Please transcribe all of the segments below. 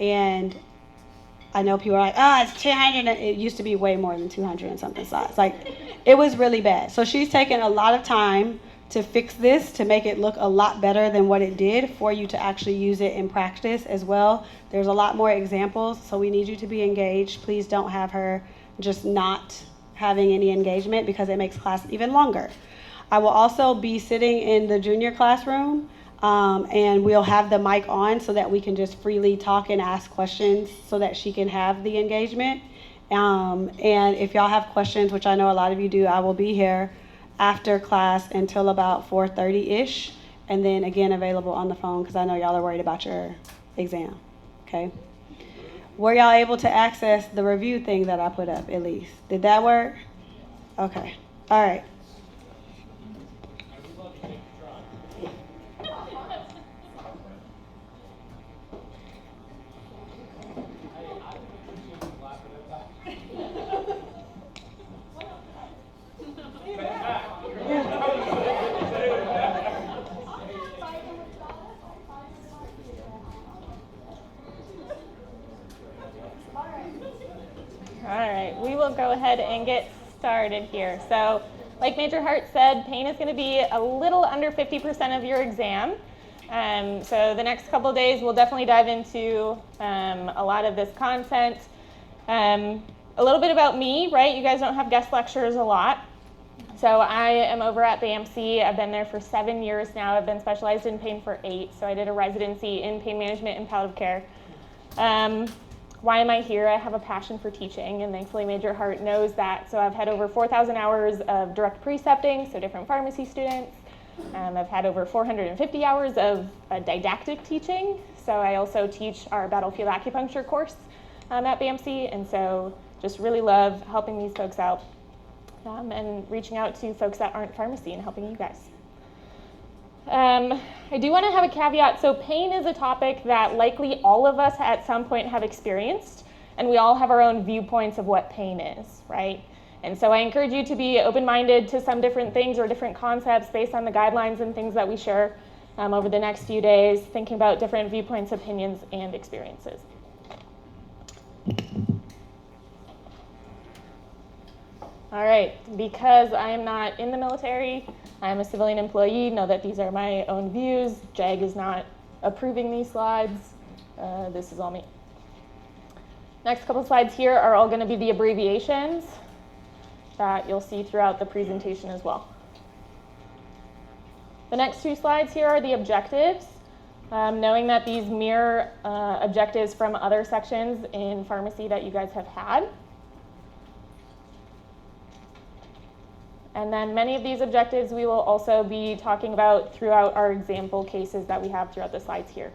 And I know people are like, it's 200. It used to be way more than 200 and something slides. Like, it was really bad. So she's taken a lot of time to fix this, to make it look a lot better than what it did, for you to actually use it in practice as well. There's a lot more examples, so we need you to be engaged. Please don't have her just not having any engagement, because it makes class even longer. I will also be sitting in the junior classroom, and we'll have the mic on so that we can just freely talk and ask questions so that she can have the engagement. And if y'all have questions, which I know a lot of you do, I will be here after class until about 4:30-ish, and then again available on the phone, because I know y'all are worried about your exam. Okay? Were y'all able to access the review thing that I put up at least? Did that work? Okay. All right. Go ahead and get started here. So, like Major Hart said, pain is going to be a little under 50% of your exam. So the next couple of days we'll definitely dive into a lot of this content. A little bit about me, right? You guys don't have guest lectures a lot. So I am over at BAMC. I've been there for 7 years now. I've been specialized in pain for 8. So I did a residency in pain management and palliative care. Why am I here? I have a passion for teaching, and thankfully Major Hart knows that. So I've had over 4,000 hours of direct precepting, so different pharmacy students. I've had over 450 hours of didactic teaching. So I also teach our battlefield acupuncture course at BAMC, and so just really love helping these folks out and reaching out to folks that aren't pharmacy and helping you guys. I do want to have a caveat. So pain is a topic that likely all of us at some point have experienced, and we all have our own viewpoints of what pain is, right? And so I encourage you to be open-minded to some different things or different concepts based on the guidelines and things that we share over the next few days, thinking about different viewpoints, opinions, and experiences. All right, because I am not in the military, I am a civilian employee. Know that these are my own views. JAG is not approving these slides. This is all me. Next couple slides here are all going to be the abbreviations that you'll see throughout the presentation as well. The next 2 slides here are the objectives, knowing that these mirror objectives from other sections in pharmacy that you guys have had. And then many of these objectives we will also be talking about throughout our example cases that we have throughout the slides here.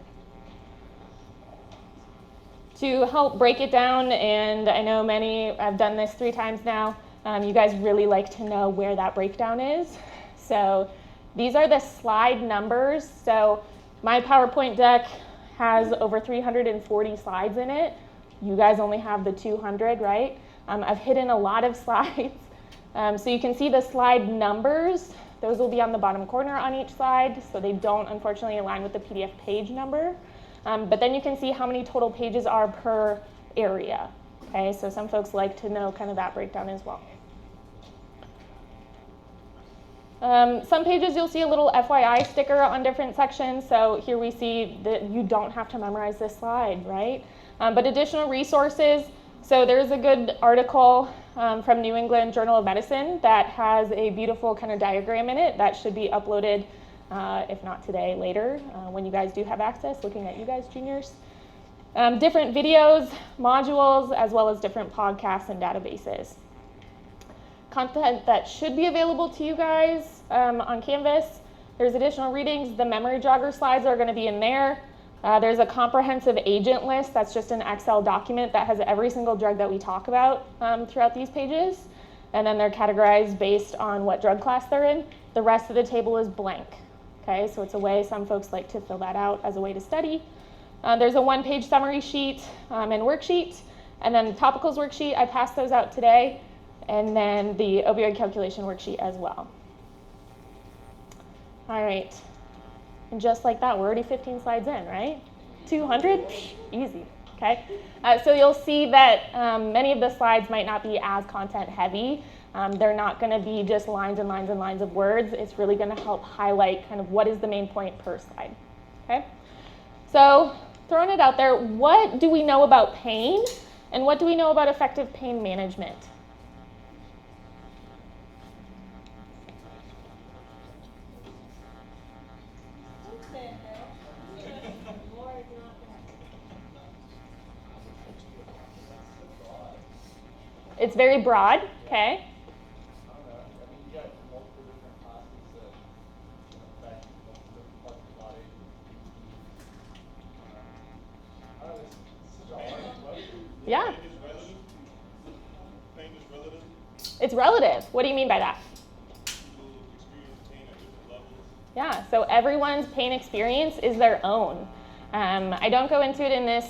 To help break it down, and I know many, I've done this 3 times now, you guys really like to know where that breakdown is. So these are the slide numbers. So my PowerPoint deck has over 340 slides in it. You guys only have the 200, right? I've hidden a lot of slides. So you can see the slide numbers. Those will be on the bottom corner on each slide, so they don't unfortunately align with the PDF page number. But then you can see how many total pages are per area. Okay, so some folks like to know kind of that breakdown as well. Some pages you'll see a little FYI sticker on different sections. So here we see that you don't have to memorize this slide, right? But additional resources. So there's a good article from New England Journal of Medicine that has a beautiful kind of diagram in it that should be uploaded, if not today, later, when you guys do have access, looking at you guys, juniors. Different videos, modules, as well as different podcasts and databases. Content that should be available to you guys on Canvas. There's additional readings. The memory jogger slides are going to be in there. There's a comprehensive agent list. That's just an Excel document that has every single drug that we talk about throughout these pages. And then they're categorized based on what drug class they're in. The rest of the table is blank. Okay, so it's a way some folks like to fill that out as a way to study. There's a 1-page summary sheet and worksheet. And then the topicals worksheet, I passed those out today. And then the opioid calculation worksheet as well. All right. And just like that, we're already 15 slides in, right? 200? Easy. Okay, so you'll see that many of the slides might not be as content heavy. They're not going to be just lines and lines and lines of words. It's really going to help highlight kind of what is the main point per slide. Okay, so throwing it out there, what do we know about pain and what do we know about effective pain management? It's very broad, okay? Yeah. It's relative. What do you mean by that? Yeah, so everyone's pain experience is their own. I don't go into it in this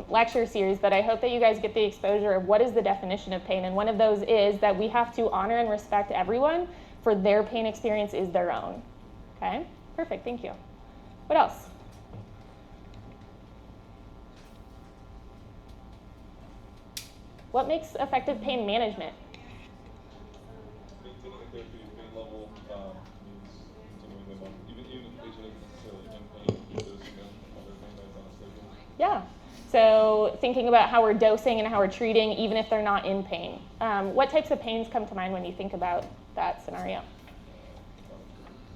lecture series, but I hope that you guys get the exposure of what is the definition of pain. And one of those is that we have to honor and respect everyone for their pain experience is their own. Okay, perfect, thank you. What else? What makes effective pain management? Maintaining a therapeutic pain level means continuing them on, even if the patient isn't necessarily in pain, dosing them on their pain meds on a schedule. Yeah. So thinking about how we're dosing and how we're treating, even if they're not in pain. What types of pains come to mind when you think about that scenario?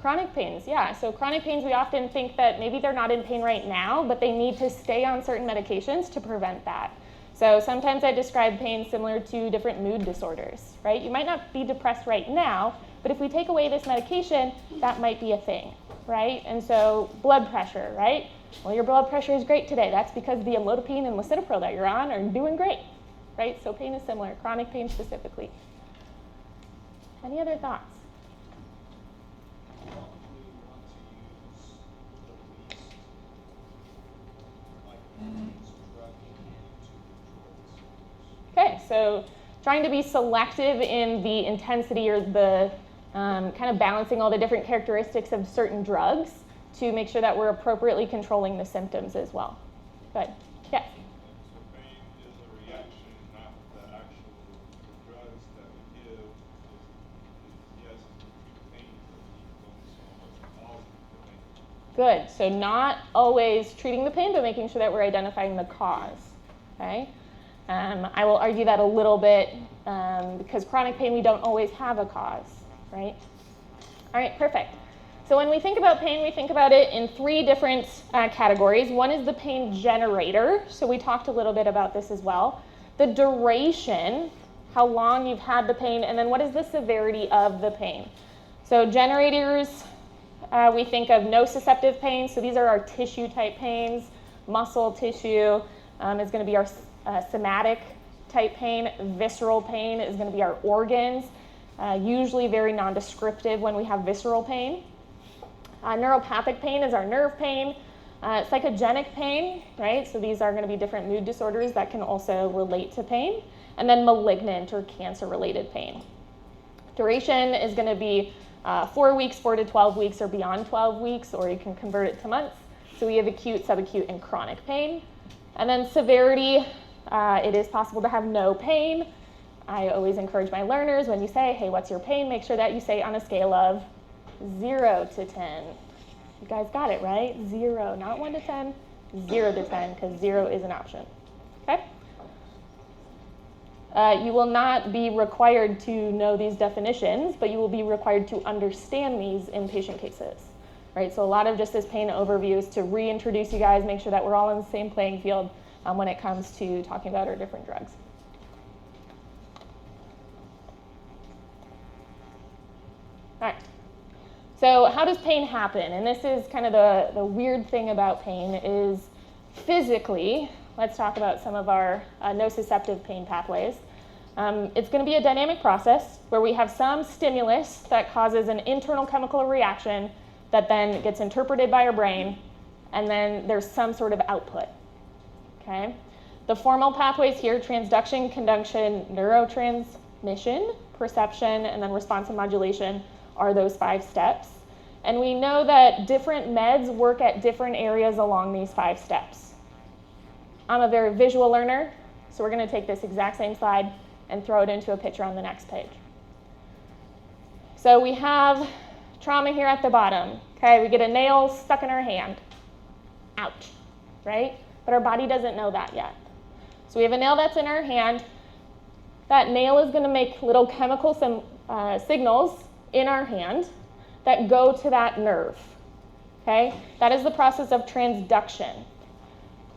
Chronic pains, yeah. So chronic pains, we often think that maybe they're not in pain right now, but they need to stay on certain medications to prevent that. So sometimes I describe pain similar to different mood disorders, right? You might not be depressed right now, but if we take away this medication, that might be a thing, right? And so blood pressure, right? Well, your blood pressure is great today. That's because the amlodipine and lisinopril that you're on are doing great, right? So pain is similar, chronic pain specifically. Any other thoughts? Okay, so trying to be selective in the intensity or the kind of balancing all the different characteristics of certain drugs to make sure that we're appropriately controlling the symptoms as well. Good. Yes? So pain is a reaction, not the actual drugs that we give. Yes, it's to treat pain, but we focus on what's causing the pain. Good. So not always treating the pain, but making sure that we're identifying the cause. Okay? I will argue that a little bit because chronic pain, we don't always have a cause, right? All right, perfect. So when we think about pain, we think about it in three different categories. One is the pain generator. So we talked a little bit about this as well. The duration, how long you've had the pain, and then what is the severity of the pain. So generators, we think of nociceptive pain. So these are our tissue type pains. Muscle tissue is going to be our somatic type pain. Visceral pain is going to be our organs, usually very nondescriptive when we have visceral pain. Neuropathic pain is our nerve pain. Psychogenic pain, right? So these are going to be different mood disorders that can also relate to pain. And then malignant or cancer-related pain. Duration is going to be 4 weeks, 4 to 12 weeks, or beyond 12 weeks, or you can convert it to months. So we have acute, subacute, and chronic pain. And then severity, it is possible to have no pain. I always encourage my learners when you say, hey, what's your pain? Make sure that you say on a scale of 0 to 10. You guys got it, right? 0, not 1 to 10, 0 to 10, because 0 is an option. Okay? You will not be required to know these definitions, but you will be required to understand these in patient cases. Right? So a lot of just this pain overview is to reintroduce you guys, make sure that we're all on the same playing field when it comes to talking about our different drugs. All right. So how does pain happen? And this is kind of the weird thing about pain is physically, let's talk about some of our nociceptive pain pathways. It's going to be a dynamic process where we have some stimulus that causes an internal chemical reaction that then gets interpreted by our brain, and then there's some sort of output. Okay? The formal pathways here, transduction, conduction, neurotransmission, perception, and then response and modulation are those 5 steps. And we know that different meds work at different areas along these 5 steps. I'm a very visual learner, so we're going to take this exact same slide and throw it into a picture on the next page. So we have trauma here at the bottom. Okay, we get a nail stuck in our hand. Ouch, right? But our body doesn't know that yet. So we have a nail that's in our hand. That nail is going to make little chemical signals in our hand that go to that nerve. Okay, that is the process of transduction.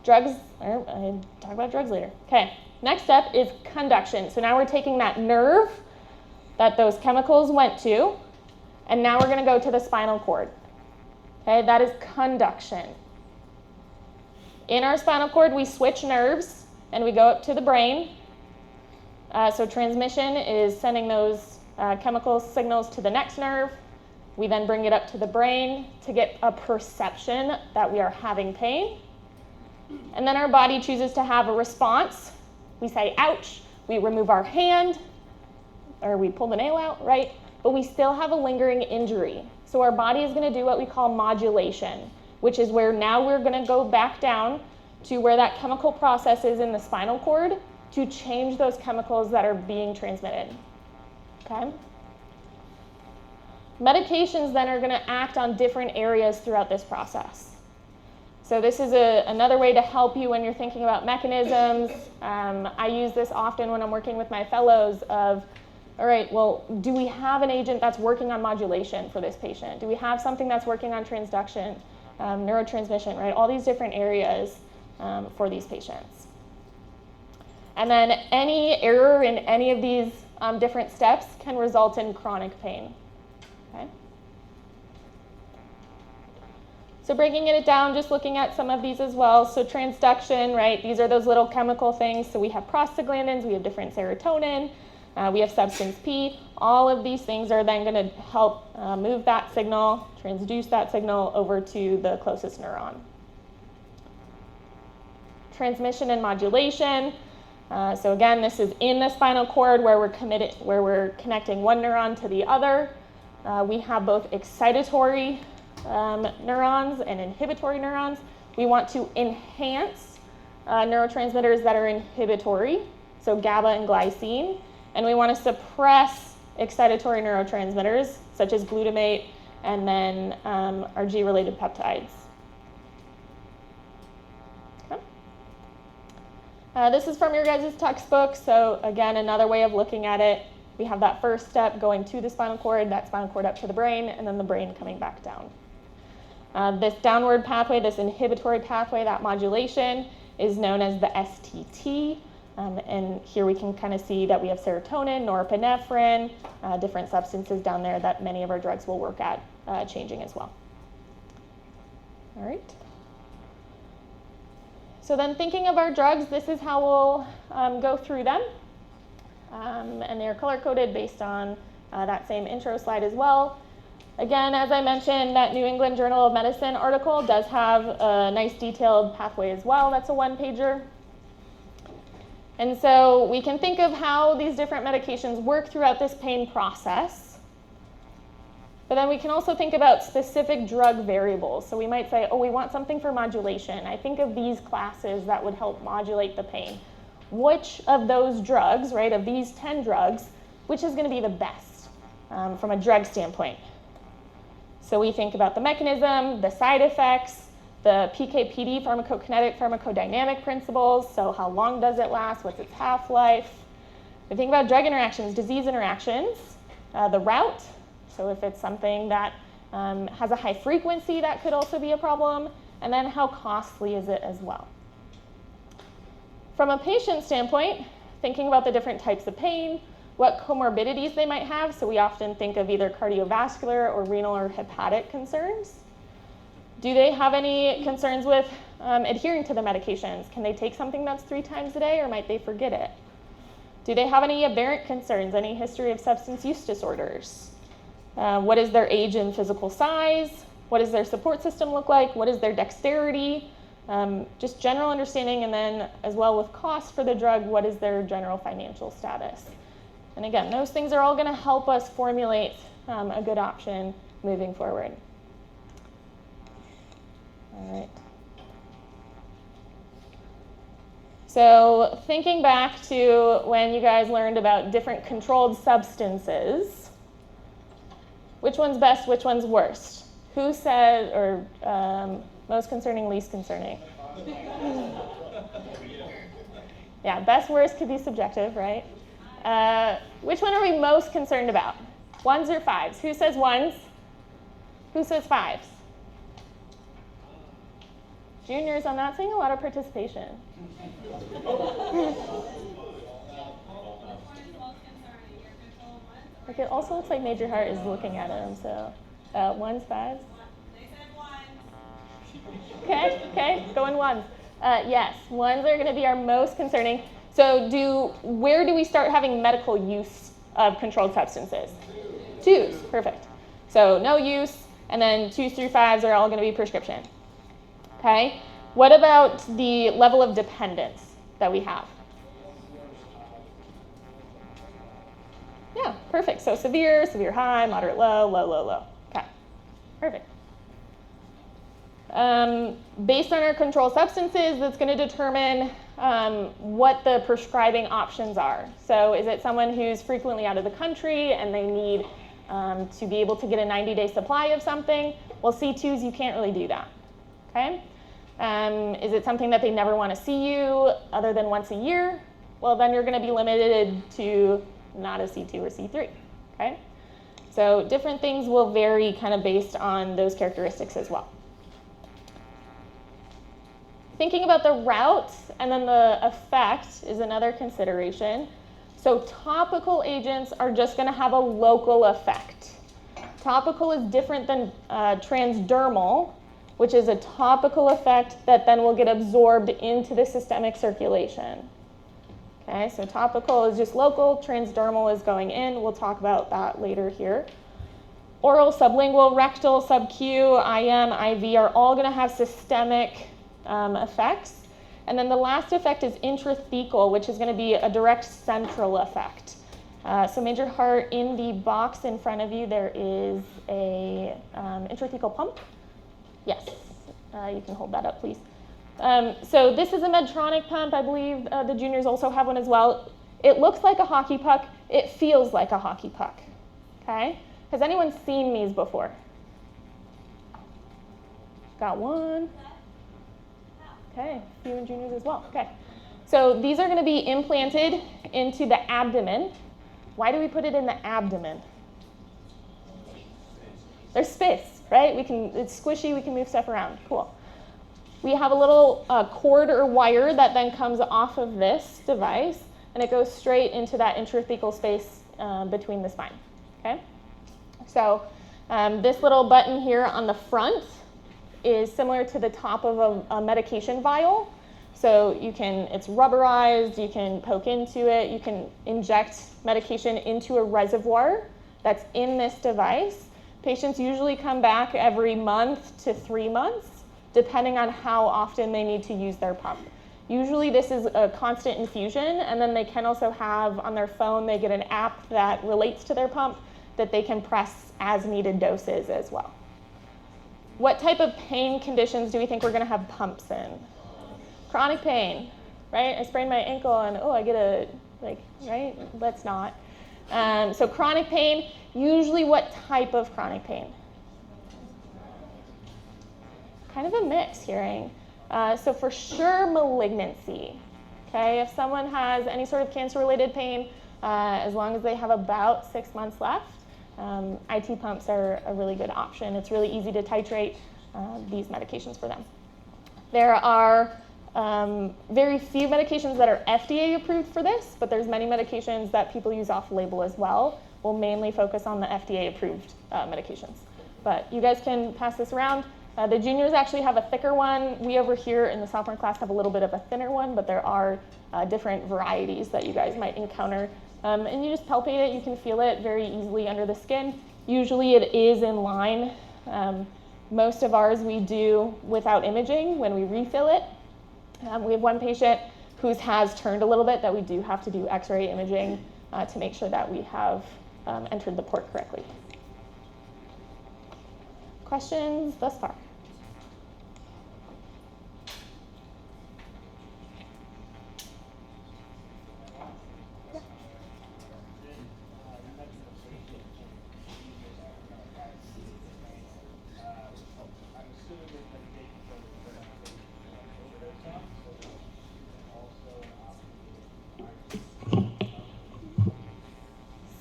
Drugs, I'll talk about drugs later. Okay, next step is conduction. So now we're taking that nerve that those chemicals went to, and now we're going to go to the spinal cord. Okay, that is conduction. In our spinal cord, we switch nerves, and we go up to the brain. So transmission is sending those chemical signals to the next nerve. We then bring it up to the brain to get a perception that we are having pain. And then our body chooses to have a response. We say, ouch, we remove our hand, or we pull the nail out, right? But we still have a lingering injury. So our body is going to do what we call modulation, which is where now we're going to go back down to where that chemical process is in the spinal cord to change those chemicals that are being transmitted. Okay? Medications then are going to act on different areas throughout this process. So this is another way to help you when you're thinking about mechanisms. I use this often when I'm working with my fellows of, all right, well, do we have an agent that's working on modulation for this patient? Do we have something that's working on transduction, neurotransmission, right? All these different areas for these patients. And then any error in any of these different steps can result in chronic pain. Okay? So breaking it down, just looking at some of these as well. So transduction, right? These are those little chemical things. So we have prostaglandins, we have different serotonin, we have substance P. All of these things are then going to help move that signal, transduce that signal over to the closest neuron. Transmission and modulation. So again, this is in the spinal cord where we're connecting one neuron to the other. We have both excitatory neurons and inhibitory neurons. We want to enhance neurotransmitters that are inhibitory, so GABA and glycine, and we want to suppress excitatory neurotransmitters such as glutamate and then our G-related peptides. Okay. This is from your guys' textbook, so again, another way of looking at it. We have that first step going to the spinal cord, that spinal cord up to the brain, and then the brain coming back down. This downward pathway, this inhibitory pathway, that modulation is known as the STT. And here we can kind of see that we have serotonin, norepinephrine, different substances down there that many of our drugs will work at changing as well. All right. So then thinking of our drugs, this is how we'll go through them. And they're color-coded based on that same intro slide as well. Again, as I mentioned, that New England Journal of Medicine article does have a nice detailed pathway as well. That's a one-pager. And so we can think of how these different medications work throughout this pain process. But then we can also think about specific drug variables. So we might say, oh, we want something for modulation. I think of these classes that would help modulate the pain. Which of those drugs, right, of these 10 drugs, which is going to be the best from a drug standpoint? So we think about the mechanism, the side effects, the PK/PD, pharmacokinetic, pharmacodynamic principles. So how long does it last? What's its half-life? We think about drug interactions, disease interactions, the route. So if it's something that has a high frequency, that could also be a problem. And then how costly is it as well? From a patient standpoint, thinking about the different types of pain, what comorbidities they might have. So we often think of either cardiovascular or renal or hepatic concerns. Do they have any concerns with adhering to the medications? Can they take something that's 3 times a day, or might they forget it? Do they have any aberrant concerns, any history of substance use disorders? What is their age and physical size? What does their support system look like? What is their dexterity? Just general understanding, and then as well with cost for the drug, what is their general financial status? And again, those things are all going to help us formulate a good option moving forward. All right. So thinking back to when you guys learned about different controlled substances, which one's best, which one's worst? Who said, or most concerning, least concerning? Yeah, best, worst could be subjective, right? Which one are we most concerned about? Ones or fives? Who says ones? Who says fives? Juniors, I'm not seeing a lot of participation. Like it also looks like Major Heart is looking at him, so ones, fives? Okay, going ones. Yes, ones are going to be our most concerning. So where do we start having medical use of controlled substances? Twos, perfect. So no use, and then 2s through 5s are all going to be prescription. Okay, what about the level of dependence that we have? Yeah, perfect. So severe, severe high, moderate low, low, low, low. Okay, perfect. Based on our controlled substances, that's going to determine what the prescribing options are. So is it someone who's frequently out of the country and they need to be able to get a 90-day supply of something? Well, C2s, you can't really do that. Okay? Is it something that they never want to see you other than once a year? Well, then you're going to be limited to not a C2 or C3. Okay? So different things will vary kind of based on those characteristics as well. Thinking about the route and then the effect is another consideration. So topical agents are just going to have a local effect. Topical is different than transdermal, which is a topical effect that then will get absorbed into the systemic circulation. Okay, so topical is just local, transdermal is going in. We'll talk about that later here. Oral, sublingual, rectal, sub-Q, IM, IV are all going to have systemic effects. And then the last effect is intrathecal, which is going to be a direct central effect. So Major Heart, in the box in front of you, there is a intrathecal pump. Yes, you can hold that up, please. So this is a Medtronic pump. I believe the juniors also have one as well. It looks like a hockey puck. It feels like a hockey puck. Okay? Has anyone seen these before? Got one. Okay, a few in juniors as well. Okay. So these are going to be implanted into the abdomen. Why do we put it in the abdomen? There's space, right? It's squishy, we can move stuff around. Cool. We have a little cord or wire that then comes off of this device, and it goes straight into that intrathecal space between the spine. Okay? So this little button here on the front is similar to the top of a medication vial. So it's rubberized, you can poke into it, you can inject medication into a reservoir that's in this device. Patients usually come back every month to 3 months, depending on how often they need to use their pump. Usually this is a constant infusion, and then they can also have on their phone, they get an app that relates to their pump that they can press as needed doses as well. What type of pain conditions do we think we're going to have pumps in? Chronic pain, right? I sprained my ankle and, I get right? Let's not. So chronic pain, usually what type of chronic pain? Kind of a mix hearing. So for sure, malignancy. Okay, if someone has any sort of cancer-related pain, as long as they have about 6 months left, IT pumps are a really good option. It's really easy to titrate these medications for them. There are very few medications that are FDA approved for this, but there's many medications that people use off-label as well. We'll mainly focus on the FDA approved medications. But you guys can pass this around. The juniors actually have a thicker one. We over here in the sophomore class have a little bit of a thinner one, but there are different varieties that you guys might encounter. And you just palpate it, you can feel it very easily under the skin. Usually it is in line. Most of ours we do without imaging when we refill it. We have one patient whose has turned a little bit that we do have to do x-ray imaging to make sure that we have entered the port correctly. Questions thus far?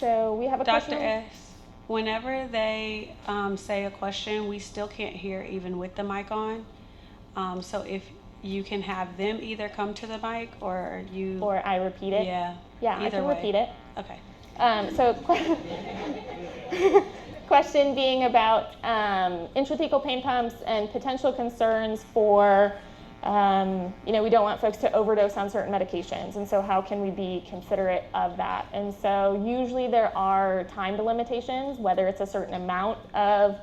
so we have a Dr. question. S, whenever they say a question, we still can't hear even with the mic on. So if you can have them either come to the mic or you. Or I repeat it. Yeah. Yeah, I either can way. repeat it. Okay. So question being about intrathecal pain pumps and potential concerns for, we don't want folks to overdose on certain medications, and so how can we be considerate of that? And so usually there are timed limitations, whether it's a certain amount of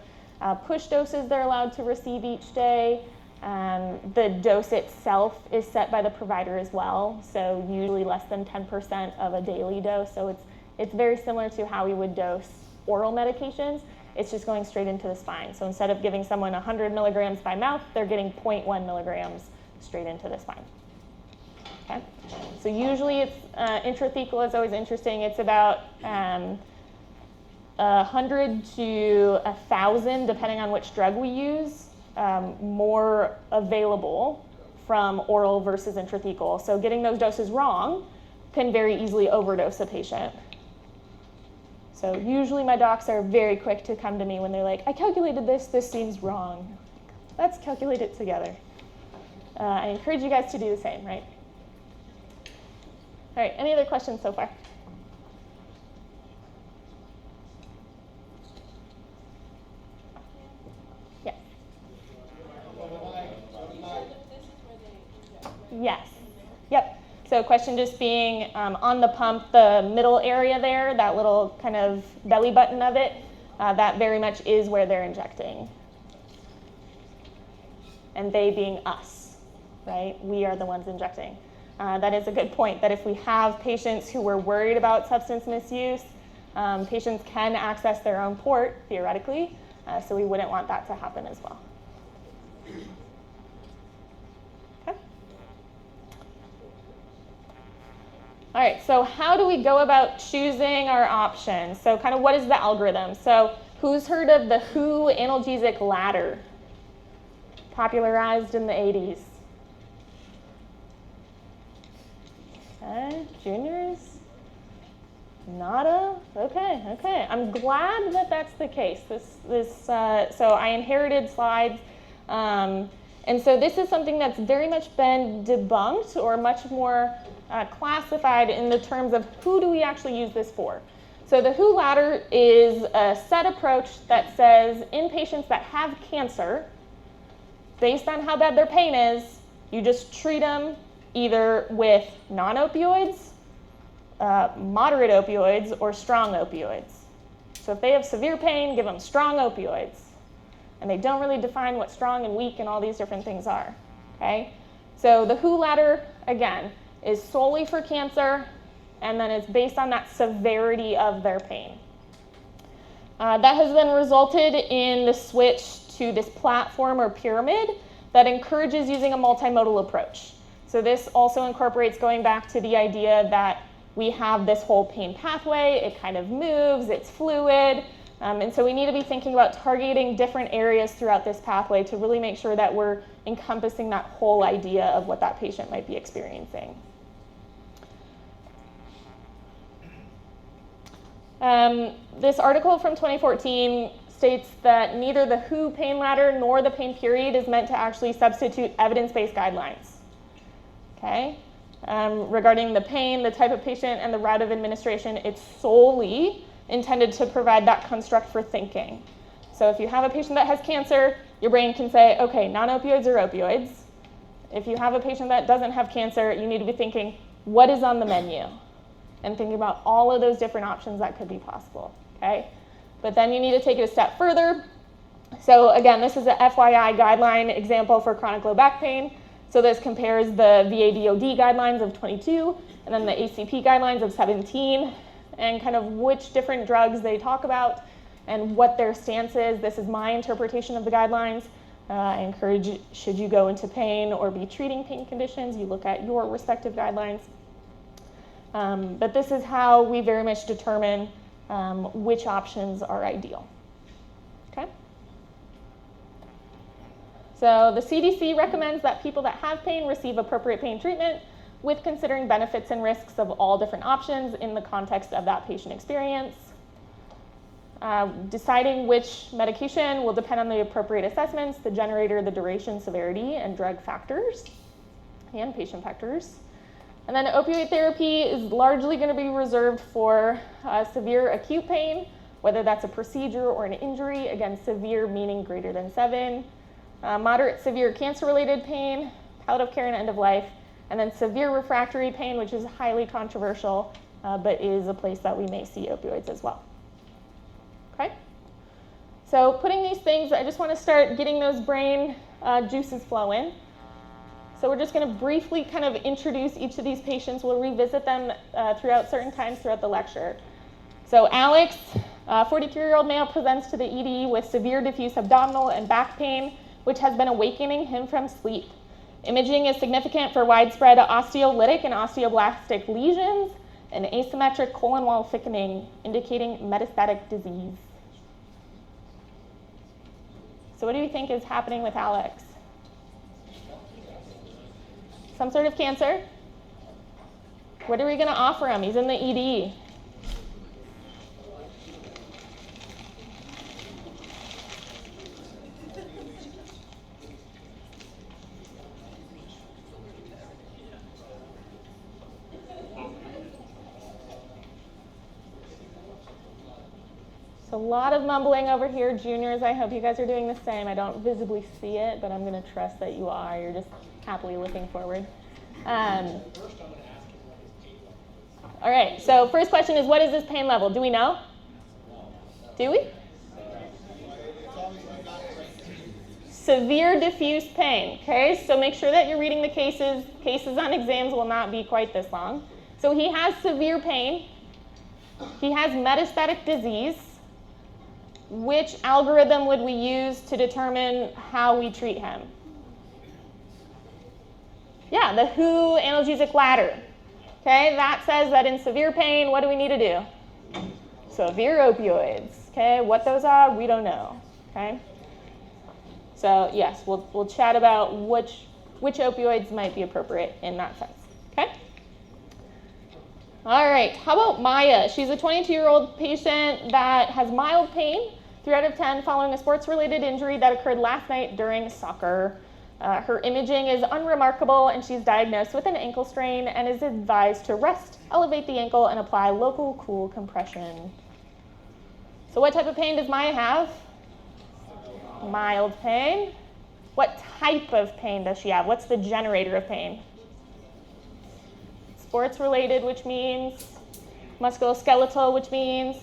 push doses they're allowed to receive each day. The dose itself is set by the provider as well, so usually less than 10% of a daily dose. So it's very similar to how we would dose oral medications. It's just going straight into the spine. So instead of giving someone 100 milligrams by mouth, they're getting 0.1 milligrams straight into the spine. Okay? So usually it's intrathecal is always interesting. It's about 100 to 1,000, depending on which drug we use, more available from oral versus intrathecal. So getting those doses wrong can very easily overdose a patient. So usually my docs are very quick to come to me when they're like, I calculated this seems wrong. Let's calculate it together. I encourage you guys to do the same, right? All right, any other questions so far? Yeah. Yes. Yep. So question just being on the pump, the middle area there, that little kind of belly button of it, that very much is where they're injecting. And they being us, right? We are the ones injecting. That is a good point, that if we have patients who were worried about substance misuse, patients can access their own port, theoretically, so we wouldn't want that to happen as well. Okay. All right, so how do we go about choosing our options? So kind of what is the algorithm? So who's heard of the WHO analgesic ladder? Popularized in the 80s. Okay, juniors? Nada? Okay. I'm glad that that's the case. So I inherited slides. And so this is something that's very much been debunked or much more classified in the terms of who do we actually use this for. So the WHO ladder is a set approach that says in patients that have cancer, based on how bad their pain is, you just treat them either with non-opioids, moderate opioids, or strong opioids. So if they have severe pain, give them strong opioids. And they don't really define what strong and weak and all these different things are. Okay? So the WHO ladder, again, is solely for cancer, and then it's based on that severity of their pain. That has then resulted in the switch to this platform or pyramid that encourages using a multimodal approach. So this also incorporates going back to the idea that we have this whole pain pathway, it kind of moves, it's fluid, and so we need to be thinking about targeting different areas throughout this pathway to really make sure that we're encompassing that whole idea of what that patient might be experiencing. This article from 2014 states that neither the WHO pain ladder nor the pain period is meant to actually substitute evidence-based guidelines. Okay? Regarding the pain, the type of patient, and the route of administration, it's solely intended to provide that construct for thinking. So if you have a patient that has cancer, your brain can say, okay, non-opioids or opioids. If you have a patient that doesn't have cancer, you need to be thinking, what is on the menu? And thinking about all of those different options that could be possible, okay? But then you need to take it a step further. So again, this is a FYI guideline example for chronic low back pain. So this compares the VA-DOD guidelines of 22 and then the ACP guidelines of 17 and kind of which different drugs they talk about and what their stance is. This is my interpretation of the guidelines. I encourage, should you go into pain or be treating pain conditions, you look at your respective guidelines. But this is how we very much determine which options are ideal. Okay? So the CDC recommends that people that have pain receive appropriate pain treatment with considering benefits and risks of all different options in the context of that patient experience. Deciding which medication will depend on the appropriate assessments, the generator, the duration, severity, and drug factors, and patient factors. And then opioid therapy is largely going to be reserved for severe acute pain, whether that's a procedure or an injury, again, severe meaning greater than 7, moderate severe cancer-related pain, palliative care and end of life, and then severe refractory pain, which is highly controversial, but is a place that we may see opioids as well. Okay? So putting these things, I just want to start getting those brain juices flowing. So we're just going to briefly kind of introduce each of these patients. We'll revisit them throughout certain times throughout the lecture. So Alex, 42-year-old male, presents to the ED with severe diffuse abdominal and back pain, which has been awakening him from sleep. Imaging is significant for widespread osteolytic and osteoblastic lesions and asymmetric colon wall thickening, indicating metastatic disease. So what do you think is happening with Alex? Some sort of cancer? What are we going to offer him? He's in the ED. A lot of mumbling over here. Juniors, I hope you guys are doing the same. I don't visibly see it, but I'm going to trust that you are. You're just happily looking forward. All right, so first question is, what is this pain level? Do we know? Do we? Severe diffuse pain, okay? So make sure that you're reading the cases. Cases on exams will not be quite this long. So he has severe pain. He has metastatic disease. Which algorithm would we use to determine how we treat him? Yeah, the WHO analgesic ladder. Okay, that says that in severe pain, what do we need to do? Severe opioids. Okay, what those are, we don't know. Okay, so yes, we'll chat about which opioids might be appropriate in that sense. Okay. All right, how about Maya? She's a 22-year-old patient that has mild pain, 3 out of 10, following a sports-related injury that occurred last night during soccer. Her imaging is unremarkable, and she's diagnosed with an ankle strain and is advised to rest, elevate the ankle, and apply local cool compression. So what type of pain does Maya have? Mild pain. What type of pain does she have? What's the generator of pain? Sports-related, which means musculoskeletal, which means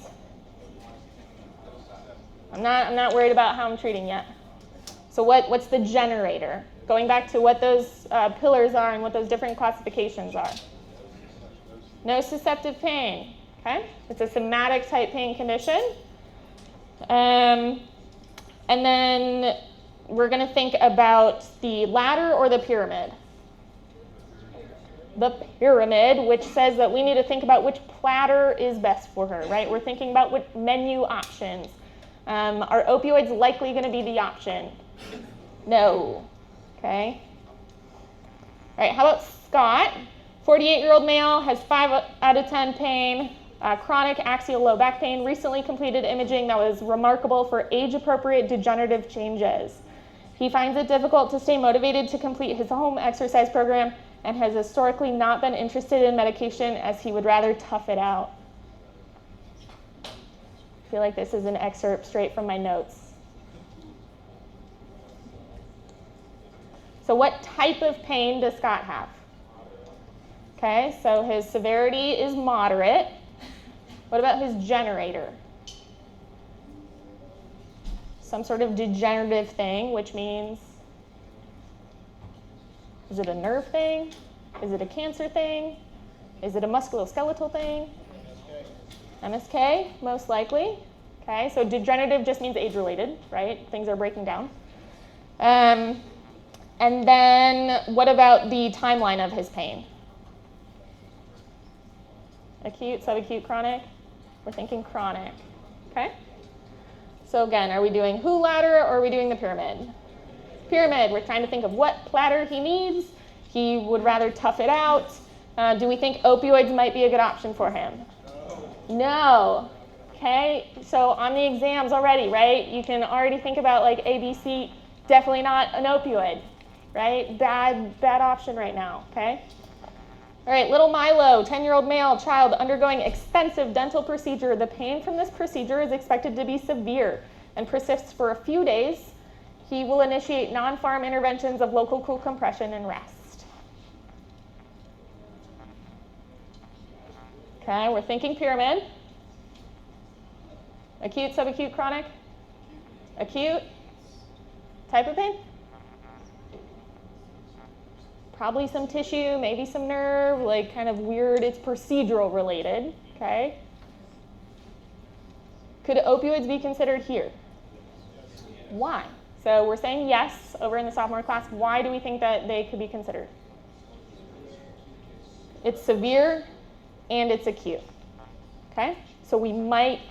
I'm not worried about how I'm treating yet. So what's the generator? Going back to what those pillars are and what those different classifications are. Nociceptive pain, okay? It's a somatic type pain condition. And then we're going to think about the ladder or the pyramid. The pyramid, which says that we need to think about which platter is best for her, right? We're thinking about what menu options. Are opioids likely going to be the option? No. Okay. All right, how about Scott? 48-year-old male, has 5 out of 10 pain, chronic axial low back pain, recently completed imaging that was remarkable for age-appropriate degenerative changes. He finds it difficult to stay motivated to complete his home exercise program and has historically not been interested in medication as he would rather tough it out. I feel like this is an excerpt straight from my notes. So what type of pain does Scott have? Okay, so his severity is moderate. What about his generator? Some sort of degenerative thing, which means, is it a nerve thing? Is it a cancer thing? Is it a musculoskeletal thing? MSK, most likely. Okay, so degenerative just means age-related, right? Things are breaking down. And then what about the timeline of his pain? Acute, subacute, chronic? We're thinking chronic, okay? So again, are we doing WHO ladder or are we doing the pyramid? Pyramid, we're trying to think of what platter he needs. He would rather tough it out. Do we think opioids might be a good option for him? No. Okay, so on the exams already, right? You can already think about like ABC, definitely not an opioid, right? Bad option right now, okay? All right, little Milo, 10-year-old male child undergoing expensive dental procedure. The pain from this procedure is expected to be severe and persists for a few days. He will initiate non-pharm interventions of local cool compression and rest. Okay, we're thinking pyramid. Acute, subacute, chronic? Acute. Type of pain? Probably some tissue, maybe some nerve, like kind of weird. It's procedural related, okay? Could opioids be considered here? Why? So we're saying yes over in the sophomore class. Why do we think that they could be considered? It's severe and it's acute, okay? So we might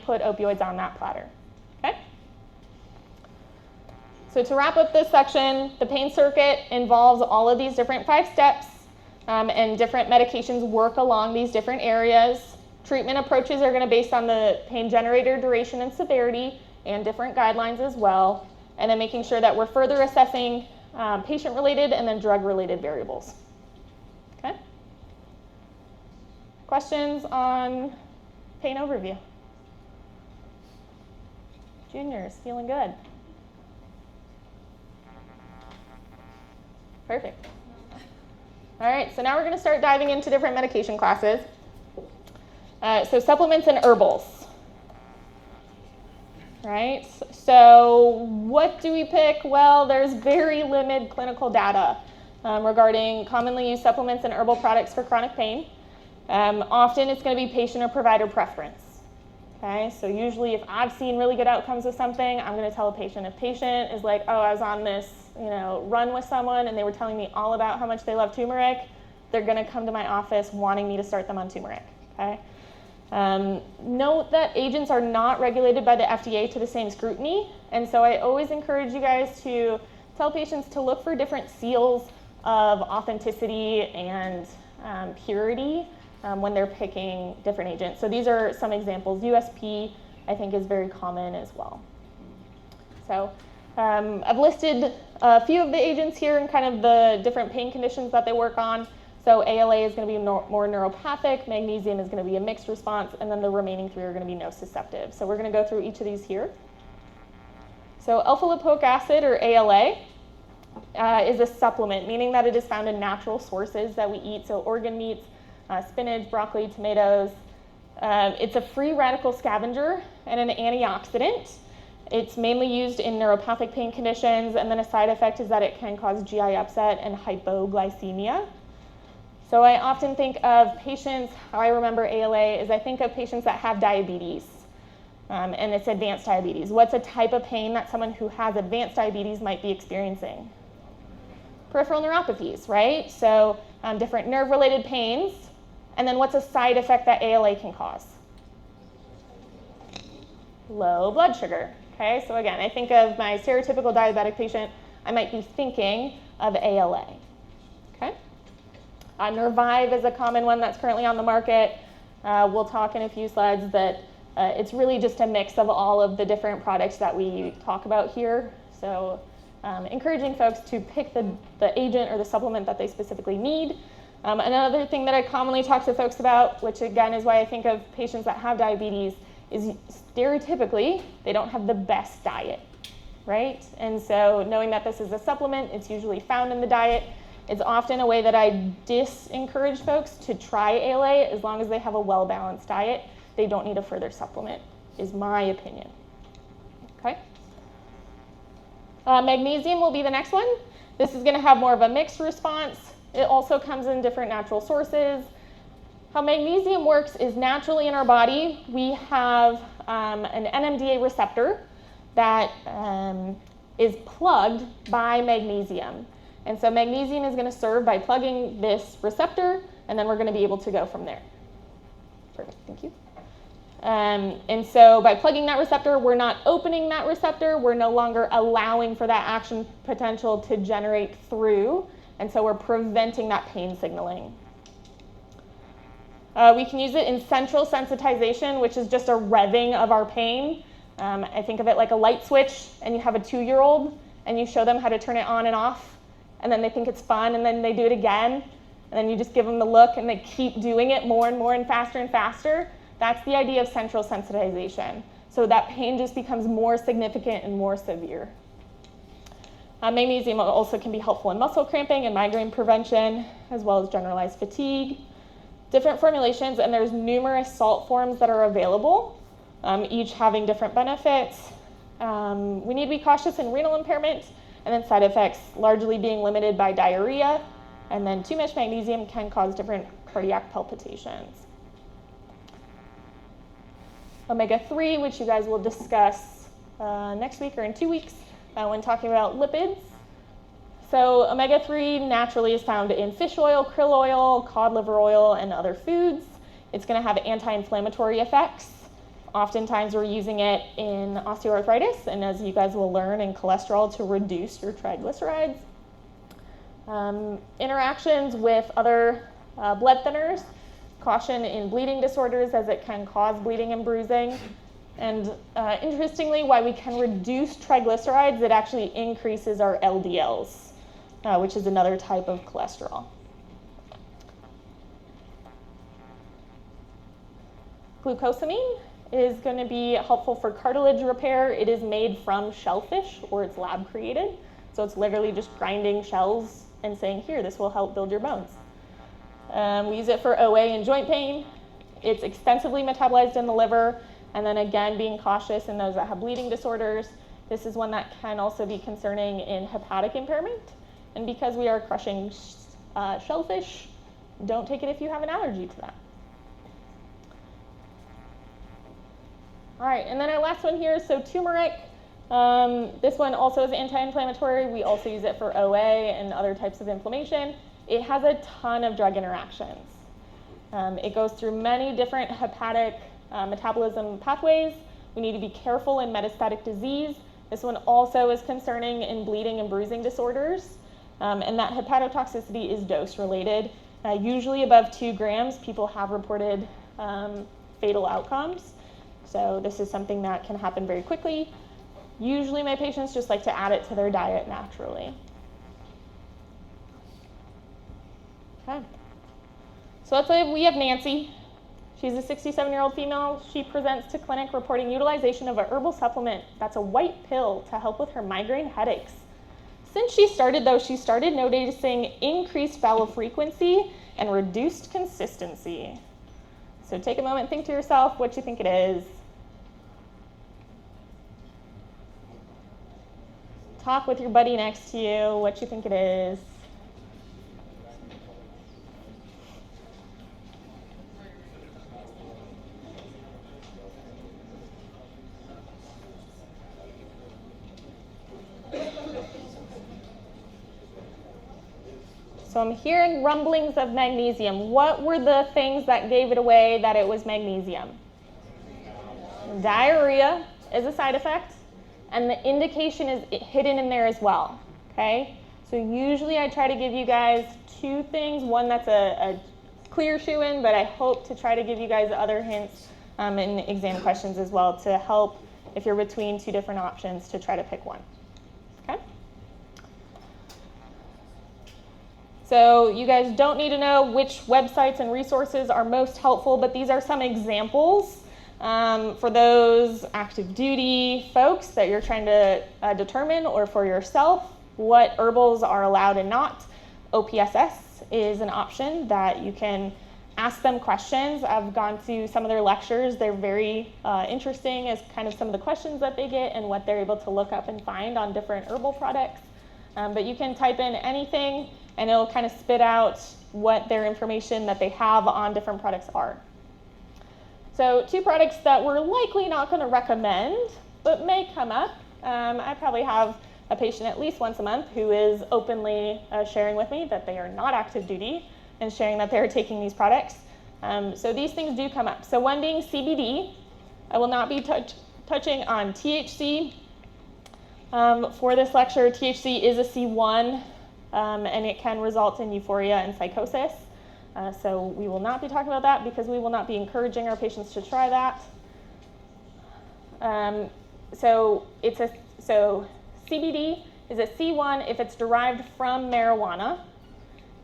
put opioids on that platter, okay? So to wrap up this section, the pain circuit involves all of these different 5 steps, and different medications work along these different areas. Treatment approaches are going to be based on the pain generator duration and severity and different guidelines as well, and then making sure that we're further assessing patient-related and then drug-related variables. Okay? Questions on pain overview? Juniors, feeling good? Perfect. All right, so now we're going to start diving into different medication classes. So supplements and herbals. Right, so what do we pick? Well, there's very limited clinical data regarding commonly used supplements and herbal products for chronic pain. Often it's going to be patient or provider preference. Okay, so usually if I've seen really good outcomes with something, I'm going to tell a patient. If patient is like, oh, I was on this run with someone and they were telling me all about how much they love turmeric, they're going to come to my office wanting me to start them on turmeric. Okay. Note that agents are not regulated by the FDA to the same scrutiny, and so I always encourage you guys to tell patients to look for different seals of authenticity and purity when they're picking different agents. So these are some examples. USP, I think, is very common as well. So I've listed a few of the agents here and kind of the different pain conditions that they work on. So ALA is going to be more neuropathic, magnesium is going to be a mixed response, and then the remaining 3 are going to be nociceptive. So we're going to go through each of these here. So alpha-lipoic acid, or ALA, is a supplement, meaning that it is found in natural sources that we eat, so organ meats, spinach, broccoli, tomatoes. It's a free radical scavenger and an antioxidant. It's mainly used in neuropathic pain conditions, and then a side effect is that it can cause GI upset and hypoglycemia. So I often think of patients, how I remember ALA is I think of patients that have diabetes, and it's advanced diabetes. What's a type of pain that someone who has advanced diabetes might be experiencing? Peripheral neuropathies, right? So different nerve-related pains. And then what's a side effect that ALA can cause? Low blood sugar. Okay, so again, I think of my stereotypical diabetic patient, I might be thinking of ALA. Okay? Nervive is a common one that's currently on the market. We'll talk in a few slides that it's really just a mix of all of the different products that we talk about here. So encouraging folks to pick the agent or the supplement that they specifically need. Another thing that I commonly talk to folks about, which again is why I think of patients that have diabetes, is stereotypically they don't have the best diet, right? And so knowing that this is a supplement, it's usually found in the diet. It's often a way that I disencourage folks to try ALA as long as they have a well-balanced diet. They don't need a further supplement, is my opinion. Okay. Magnesium will be the next one. This is going to have more of a mixed response. It also comes in different natural sources. How magnesium works is naturally in our body, we have an NMDA receptor that is plugged by magnesium. And so magnesium is going to serve by plugging this receptor, and then we're going to be able to go from there. Perfect, thank you. And so by plugging that receptor, we're not opening that receptor. We're no longer allowing for that action potential to generate through. And so we're preventing that pain signaling. We can use it in central sensitization, which is just a revving of our pain. I think of it like a light switch, and you have a 2-year-old, and you show them how to turn it on and off, and then they think it's fun, and then they do it again, and then you just give them the look, and they keep doing it more and more and faster. That's the idea of central sensitization. So that pain just becomes more significant and more severe. Magnesium also can be helpful in muscle cramping and migraine prevention, as well as generalized fatigue. Different formulations, and there's numerous salt forms that are available, each having different benefits. We need to be cautious in renal impairment, and then side effects largely being limited by diarrhea, and then too much magnesium can cause different cardiac palpitations. Omega-3, which you guys will discuss next week or in 2 weeks when talking about lipids. So omega-3 naturally is found in fish oil, krill oil, cod liver oil, and other foods. It's going to have anti-inflammatory effects. Oftentimes we're using it in osteoarthritis, and as you guys will learn, in cholesterol to reduce your triglycerides. Interactions with other blood thinners. Caution in bleeding disorders, as it can cause bleeding and bruising. And interestingly, while we can reduce triglycerides, it actually increases our LDLs, which is another type of cholesterol. Glucosamine is going to be helpful for cartilage repair. It is made from shellfish, or it's lab created. So it's literally just grinding shells and saying, here, this will help build your bones. We use it for OA and joint pain. It's extensively metabolized in the liver. And then again, being cautious in those that have bleeding disorders. This is one that can also be concerning in hepatic impairment. And because we are crushing shellfish, don't take it if you have an allergy to that. All right, and then our last one here, so turmeric. This one also is anti-inflammatory. We also use it for OA and other types of inflammation. It has a ton of drug interactions. It goes through many different hepatic metabolism pathways. We need to be careful in metastatic disease. This one also is concerning in bleeding and bruising disorders. And that hepatotoxicity is dose related. Usually above 2 grams, people have reported fatal outcomes. So this is something that can happen very quickly. Usually my patients just like to add it to their diet naturally. Okay. So let's say we have Nancy. She's a 67-year-old female. She presents to clinic reporting utilization of a herbal supplement that's a white pill to help with her migraine headaches. Since she started, though, she started noticing increased bowel frequency and reduced consistency. So take a moment, think to yourself what you think it is. Talk with your buddy next to you, what you think it is. So I'm hearing rumblings of magnesium. What were the things that gave it away that it was magnesium? Diarrhea is a side effect, and the indication is hidden in there as well, okay? So usually I try to give you guys 2 things. One that's a clear shoe-in, but I hope to try to give you guys other hints in exam questions as well to help if you're between 2 different options to try to pick one, okay? So you guys don't need to know which websites and resources are most helpful, but these are some examples for those active duty folks that you're trying to determine, or for yourself, what herbals are allowed and not. OPSS is an option that you can ask them questions. I've gone to some of their lectures. They're very interesting as kind of some of the questions that they get and what they're able to look up and find on different herbal products. But you can type in anything and it'll kind of spit out what their information that they have on different products are. So 2 products that we're likely not going to recommend, but may come up. I probably have a patient at least once a month who is openly sharing with me that they are not active duty and sharing that they're taking these products. So these things do come up. So one being CBD. I will not be touching on THC. For this lecture, THC is a C1, and it can result in euphoria and psychosis. So we will not be talking about that because we will not be encouraging our patients to try that. So CBD is a C1 if it's derived from marijuana.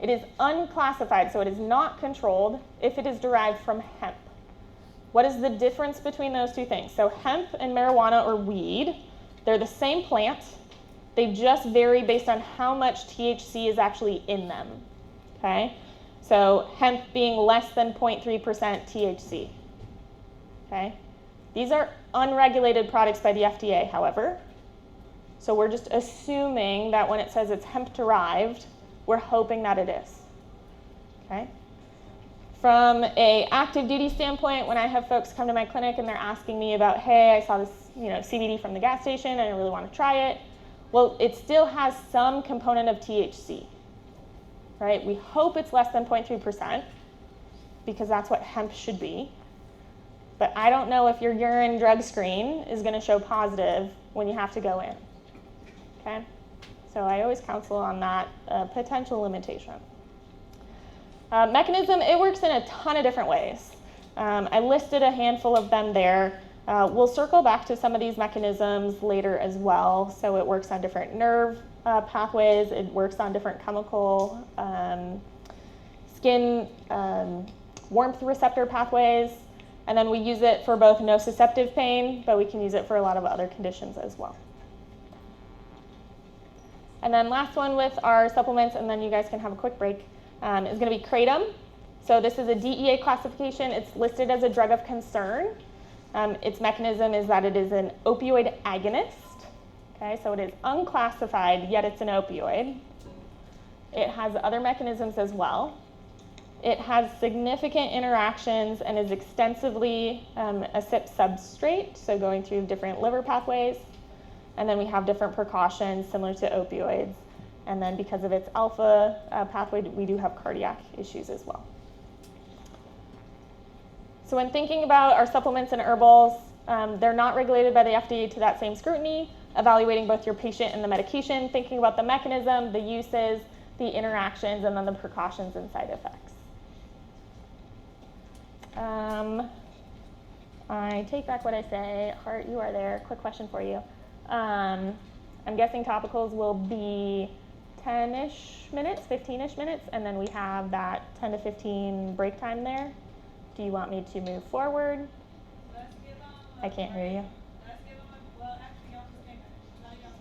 It is unclassified, so it is not controlled if it is derived from hemp. What is the difference between those two things? So hemp and marijuana or weed, they're the same plant. They just vary based on how much THC is actually in them, okay? So hemp being less than 0.3% THC, okay? These are unregulated products by the FDA, however. So we're just assuming that when it says it's hemp-derived, we're hoping that it is, okay? From an active duty standpoint, when I have folks come to my clinic and they're asking me about, hey, I saw this CBD from the gas station and I really want to try it. Well, it still has some component of THC, right? We hope it's less than 0.3% because that's what hemp should be. But I don't know if your urine drug screen is going to show positive when you have to go in, okay? So I always counsel on that potential limitation. Mechanism, it works in a ton of different ways. I listed a handful of them there. We'll circle back to some of these mechanisms later as well. So it works on different nerve pathways. It works on different chemical, skin warmth receptor pathways. And then we use it for both nociceptive pain, but we can use it for a lot of other conditions as well. And then last one with our supplements, and then you guys can have a quick break, is going to be kratom. So this is a DEA classification. It's listed as a drug of concern. Its mechanism is that it is an opioid agonist. Okay, so it is unclassified, yet it's an opioid. It has other mechanisms as well. It has significant interactions and is extensively a CYP substrate, so going through different liver pathways. And then we have different precautions similar to opioids. And then because of its alpha pathway, we do have cardiac issues as well. So when thinking about our supplements and herbals, they're not regulated by the FDA to that same scrutiny, evaluating both your patient and the medication, thinking about the mechanism, the uses, the interactions, and then the precautions and side effects. I take back what I say. Hart, you are there. Quick question for you. I'm guessing topicals will be 10-ish minutes, 15-ish minutes, and then we have that 10 to 15 break time there. Do you want me to move forward? Let's give them I can't hear you. Let's give them well, actually, y'all just take it. No, y'all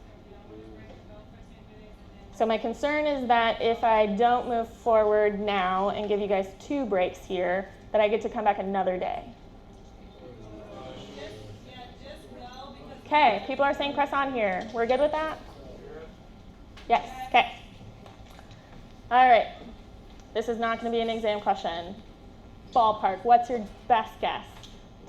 want to break and go for 10 minutes and then. So my concern is that if I don't move forward now and give you guys 2 breaks here, that I get to come back another day. Just go because. Okay, people are saying press on here. We're good with that? Yes, okay. All right, this is not going to be an exam question. Ballpark, what's your best guess?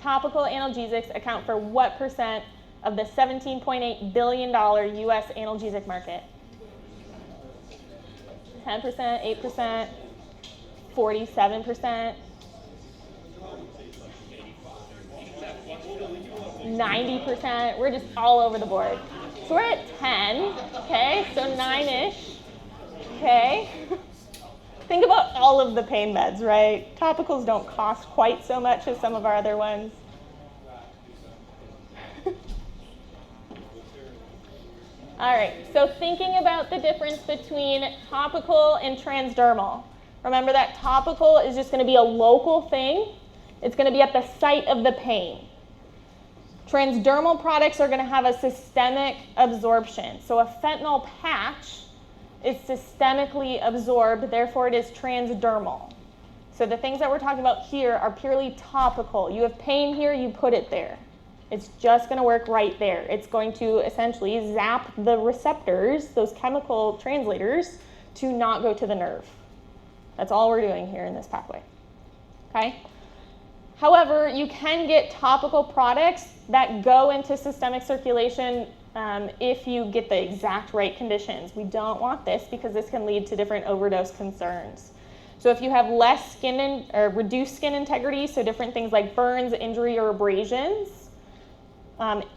Topical analgesics account for what percent of the $17.8 billion US analgesic market? 10%, 8%, 47%, 90%. We're just all over the board. So we're at 10, okay? So 9-ish, okay? Think about all of the pain meds, right? Topicals don't cost quite so much as some of our other ones. All right, so thinking about the difference between topical and transdermal. Remember that topical is just going to be a local thing. It's going to be at the site of the pain. Transdermal products are going to have a systemic absorption. So a fentanyl patch is systemically absorbed, therefore it is transdermal. So the things that we're talking about here are purely topical. You have pain here, you put it there. It's just going to work right there. It's going to essentially zap the receptors, those chemical translators, to not go to the nerve. That's all we're doing here in this pathway. Okay? However, you can get topical products that go into systemic circulation if you get the exact right conditions. We don't want this because this can lead to different overdose concerns. So if you have less skin or reduced skin integrity, so different things like burns, injury, or abrasions,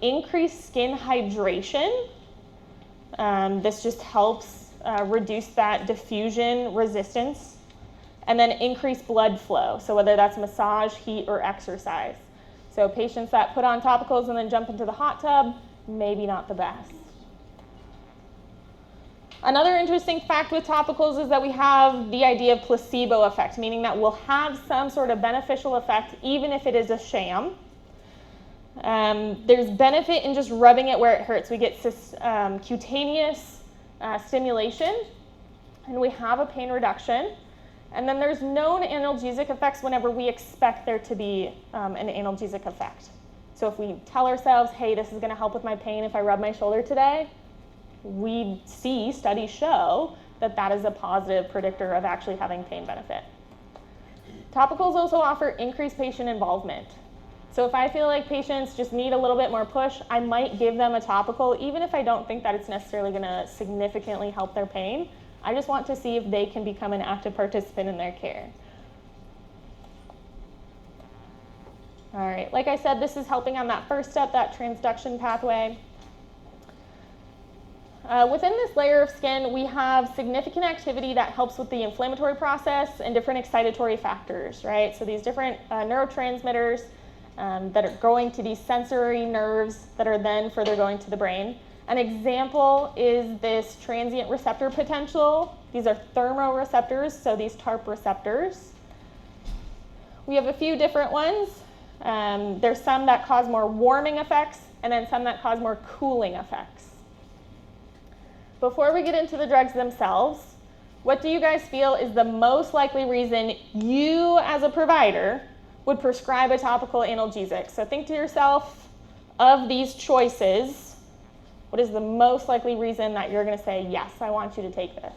increased skin hydration. This just helps reduce that diffusion resistance. and then increased blood flow. So whether that's massage, heat, or exercise. So patients that put on topicals and then jump into the hot tub, maybe not the best. Another interesting fact with topicals is that we have the idea of placebo effect, meaning that we'll have some sort of beneficial effect even if it is a sham. There's benefit in just rubbing it where it hurts. We get cutaneous stimulation, and we have a pain reduction. And then there's known analgesic effects whenever we expect there to be an analgesic effect. So if we tell ourselves, hey, this is going to help with my pain if I rub my shoulder today, we see studies show that that is a positive predictor of actually having pain benefit. Topicals also offer increased patient involvement. So if I feel like patients just need a little bit more push, I might give them a topical, even if I don't think that it's necessarily going to significantly help their pain. I just want to see if they can become an active participant in their care. All right, like I said, this is helping on that first step, that transduction pathway. Within this layer of skin, we have significant activity that helps with the inflammatory process and different excitatory factors, right? So these different neurotransmitters that are going to these sensory nerves that are then further going to the brain. An example is this transient receptor potential. These are thermoreceptors, so these TARP receptors. We have a few different ones. There's some that cause more warming effects, and then some that cause more cooling effects. Before we get into the drugs themselves, what do you guys feel is the most likely reason you, as a provider, would prescribe a topical analgesic? So think to yourself, of these choices, what is the most likely reason that you're going to say, yes, I want you to take this?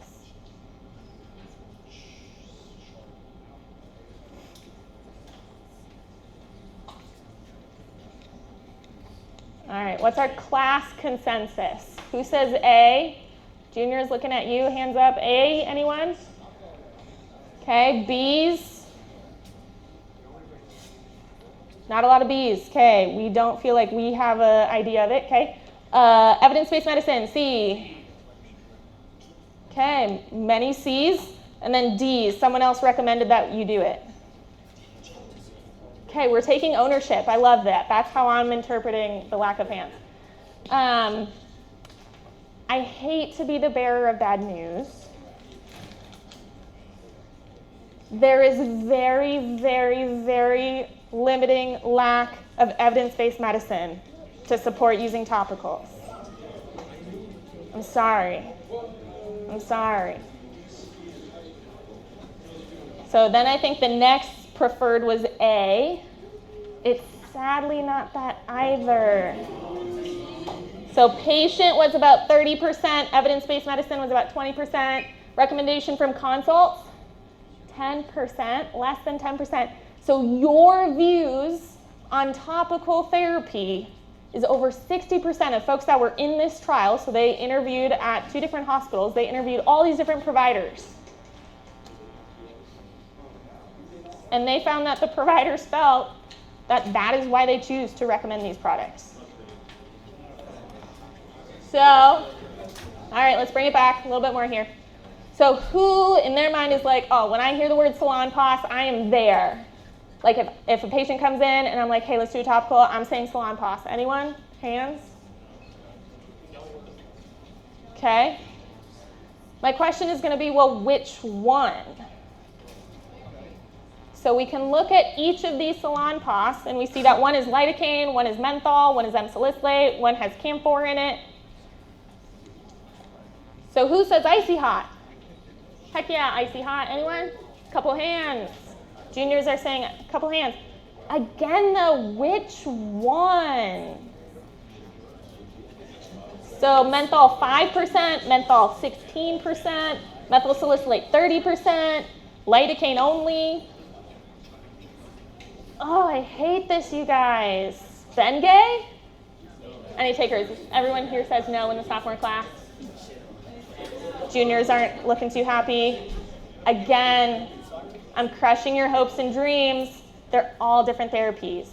All right, what's our class consensus? Who says A? Juniors looking at you, hands up. A, anyone? Okay, B's? Not a lot of B's. Okay, we don't feel like we have an idea of it. Okay, evidence-based medicine, C. Okay, many C's. And then D's, someone else recommended that you do it. Okay, we're taking ownership. I love that. That's how I'm interpreting the lack of hands. I hate to be the bearer of bad news. There is very, very, very limiting lack of evidence-based medicine to support using topicals. I'm sorry. I'm sorry. So then I think the next preferred was A. It's sadly not that either. So patient was about 30%, evidence-based medicine was about 20%, recommendation from consults, 10%, less than 10%. So your views on topical therapy is over 60% of folks that were in this trial. So they interviewed at 2 different hospitals. They interviewed all these different providers. And they found that the providers felt that that is why they choose to recommend these products. So, all right, let's bring it back a little bit more here. So who in their mind is like, oh, when I hear the word salon pos, I am there. Like if a patient comes in and I'm like, hey, let's do a topical, I'm saying salon pos. Anyone? Hands? Okay. My question is going to be, well, which one? So we can look at each of these salon pos, and we see that one is lidocaine, one is menthol, one is M-salicylate, one has camphor in it. So who says icy hot? Heck yeah, icy hot. Anyone? Couple hands. Juniors are saying a couple hands. Again, though, which one? So menthol 5%, menthol 16%, methyl salicylate 30%, lidocaine only. Oh, I hate this, you guys. Bengay? Any takers? Everyone here says no in the sophomore class. Juniors aren't looking too happy. Again, I'm crushing your hopes and dreams. They're all different therapies.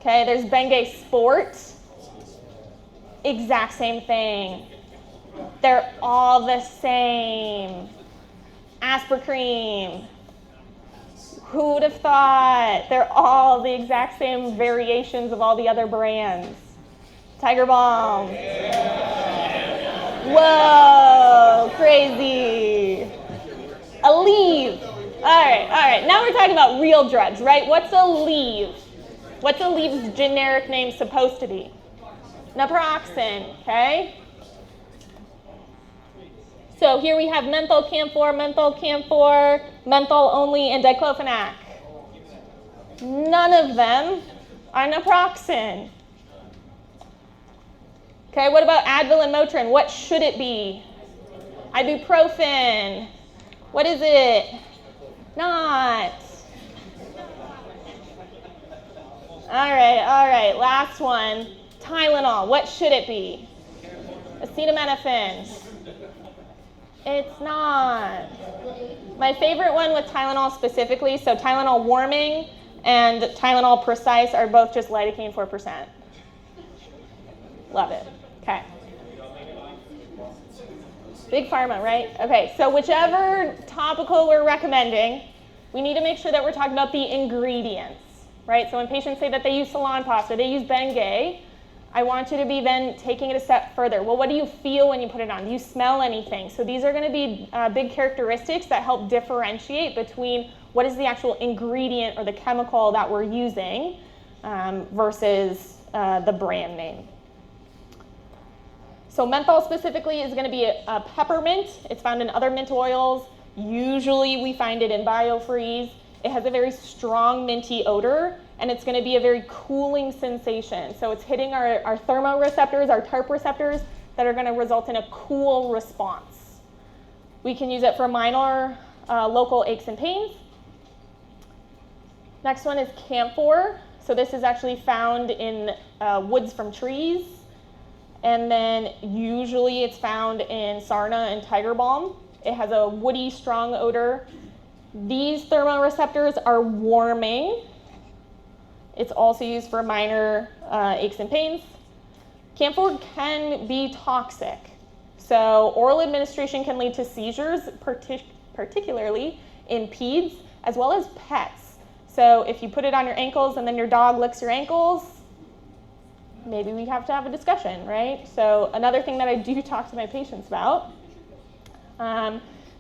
Okay, there's Bengay Sport. Exact same thing. They're all the same. Aspercreme, Who would have thought? They're all the exact same variations of all the other brands. Tiger Balm. Whoa, crazy. Aleve. All right. Now we're talking about real drugs, right? What's Aleve? What's Aleve's generic name supposed to be? Naproxen, okay? So here we have menthol camphor, menthol only, and diclofenac. None of them are naproxen. Okay, what about Advil and Motrin? What should it be? Ibuprofen. What is it? Not. All right, last one. Tylenol, what should it be? Acetaminophen. It's not. My favorite one with Tylenol specifically, so Tylenol Warming and Tylenol Precise are both just lidocaine 4%. Love it. Okay. Big Pharma, right? Okay, so whichever topical we're recommending, we need to make sure that we're talking about the ingredients, right? So when patients say that they use Salonpas or they use Bengay, I want you to be then taking it a step further. Well, what do you feel when you put it on? Do you smell anything? So these are going to be big characteristics that help differentiate between what is the actual ingredient or the chemical that we're using versus the brand name. So menthol specifically is going to be a peppermint. It's found in other mint oils. Usually we find it in BioFreeze. It has a very strong minty odor, and it's going to be a very cooling sensation. So it's hitting our thermoreceptors, our TARP receptors, that are going to result in a cool response. We can use it for minor local aches and pains. Next one is camphor. So this is actually found in woods from trees. And then usually it's found in Sarna and Tiger Balm. It has a woody, strong odor. These thermoreceptors are warming. It's also used for minor aches and pains. Camphor can be toxic. So oral administration can lead to seizures, particularly in peds, as well as pets. So if you put it on your ankles and then your dog licks your ankles, maybe we have to have a discussion, right? So another thing that I do talk to my patients about.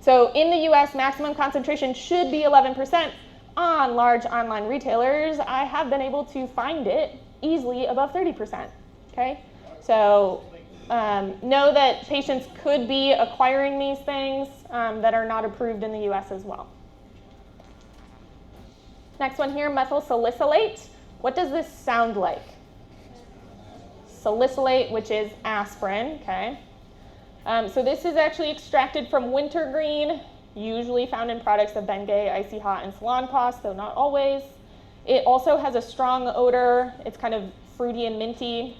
So in the US, maximum concentration should be 11%. On large online retailers, I have been able to find it easily above 30%, okay? So know that patients could be acquiring these things that are not approved in the US as well. Next one here, methyl salicylate. What does this sound like? Salicylate, which is aspirin, okay? So this is actually extracted from wintergreen, usually found in products of Bengay, Icy Hot, and Salonpas, though not always. It also has a strong odor. It's kind of fruity and minty.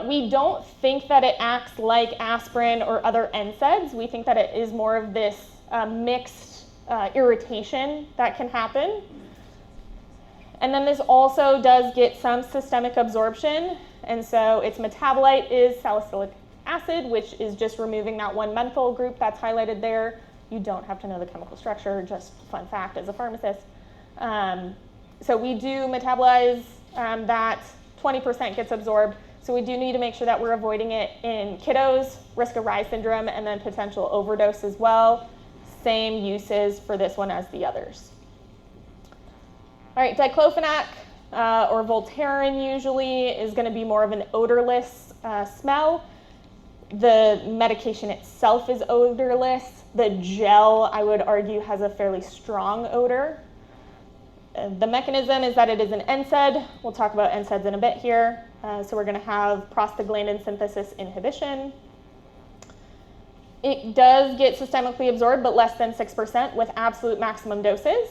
We don't think that it acts like aspirin or other NSAIDs. We think that it is more of this mixed irritation that can happen. And then this also does get some systemic absorption. And so its metabolite is salicylic acid, which is just removing that one menthol group that's highlighted there. You don't have to know the chemical structure, just fun fact as a pharmacist. So we do metabolize that 20% gets absorbed. So we do need to make sure that we're avoiding it in kiddos, risk of Reye syndrome, and then potential overdose as well. Same uses for this one as the others. All right, diclofenac or Voltaren usually is going to be more of an odorless smell. The medication itself is odorless. The gel, I would argue, has a fairly strong odor. The mechanism is that it is an NSAID. We'll talk about NSAIDs in a bit here. So we're going to have prostaglandin synthesis inhibition. It does get systemically absorbed, but less than 6% with absolute maximum doses.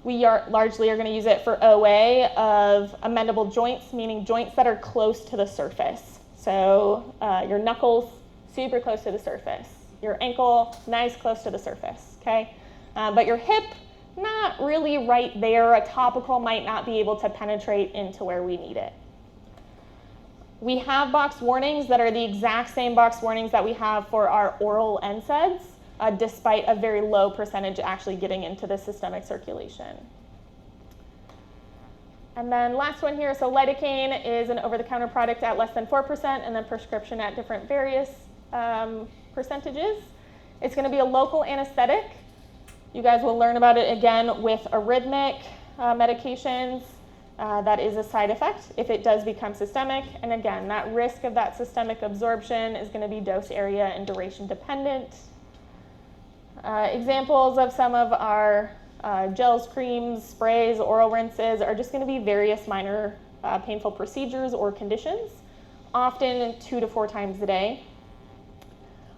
We largely are going to use it for OA of amendable joints, meaning joints that are close to the surface. So your knuckles, super close to the surface. Your ankle, nice close to the surface, okay? But your hip, not really right there. A topical might not be able to penetrate into where we need it. We have box warnings that are the exact same box warnings that we have for our oral NSAIDs. despite a very low percentage actually getting into the systemic circulation. And then last one here, so lidocaine is an over-the-counter product at less than 4%, and then prescription at different various percentages. It's going to be a local anesthetic. You guys will learn about it again with arrhythmic medications. That is a side effect if it does become systemic. And again, that risk of that systemic absorption is going to be dose area and duration dependent. Examples of some of our gels, creams, sprays, oral rinses are just going to be various minor painful procedures or conditions, often 2 to 4 times a day.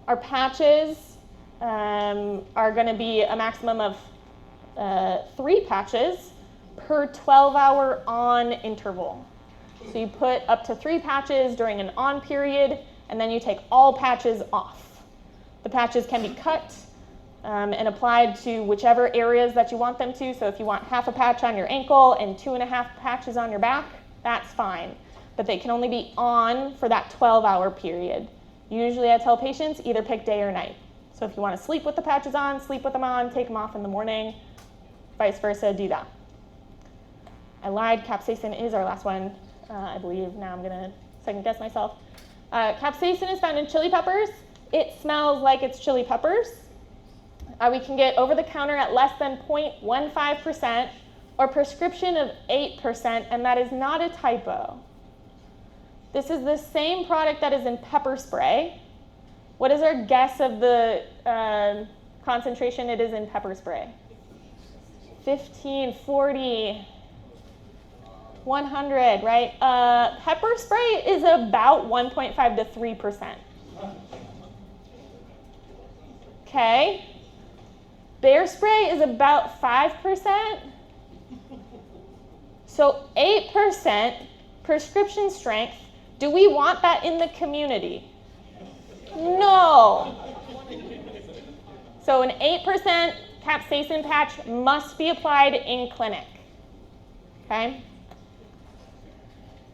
Our patches are going to be a maximum of 3 patches per 12-hour on interval. So you put up to 3 patches during an on period, and then you take all patches off. The patches can be cut and applied to whichever areas that you want them to. So if you want half a patch on your ankle and 2.5 patches on your back, that's fine. But they can only be on for that 12-hour period. Usually I tell patients either pick day or night. So if you want to sleep with the patches on, sleep with them on, take them off in the morning, vice versa, do that. I lied, capsaicin is our last one, I believe. Now I'm going to second guess myself. Capsaicin is found in chili peppers. It smells like it's chili peppers. We can get over the counter at less than 0.15% or prescription of 8%, and that is not a typo. This is the same product that is in pepper spray. What is our guess of the concentration it is in pepper spray? 15, 40, 100, right? Pepper spray is about 1.5 to 3%. Okay. Bear spray is about 5%. So 8% prescription strength. Do we want that in the community? No. So an 8% capsaicin patch must be applied in clinic. Okay?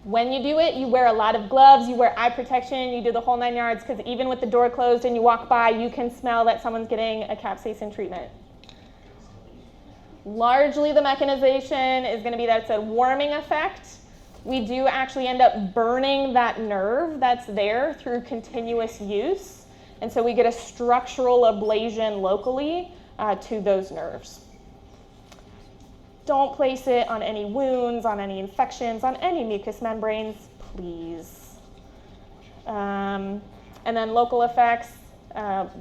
When you do it, you wear a lot of gloves, you wear eye protection, you do the whole 9 yards, because even with the door closed and you walk by, you can smell that someone's getting a capsaicin treatment. Largely the mechanization is going to be that it's a warming effect. We do actually end up burning that nerve that's there through continuous use. And so we get a structural ablation locally to those nerves. Don't place it on any wounds, on any infections, on any mucous membranes, please. And then local effects,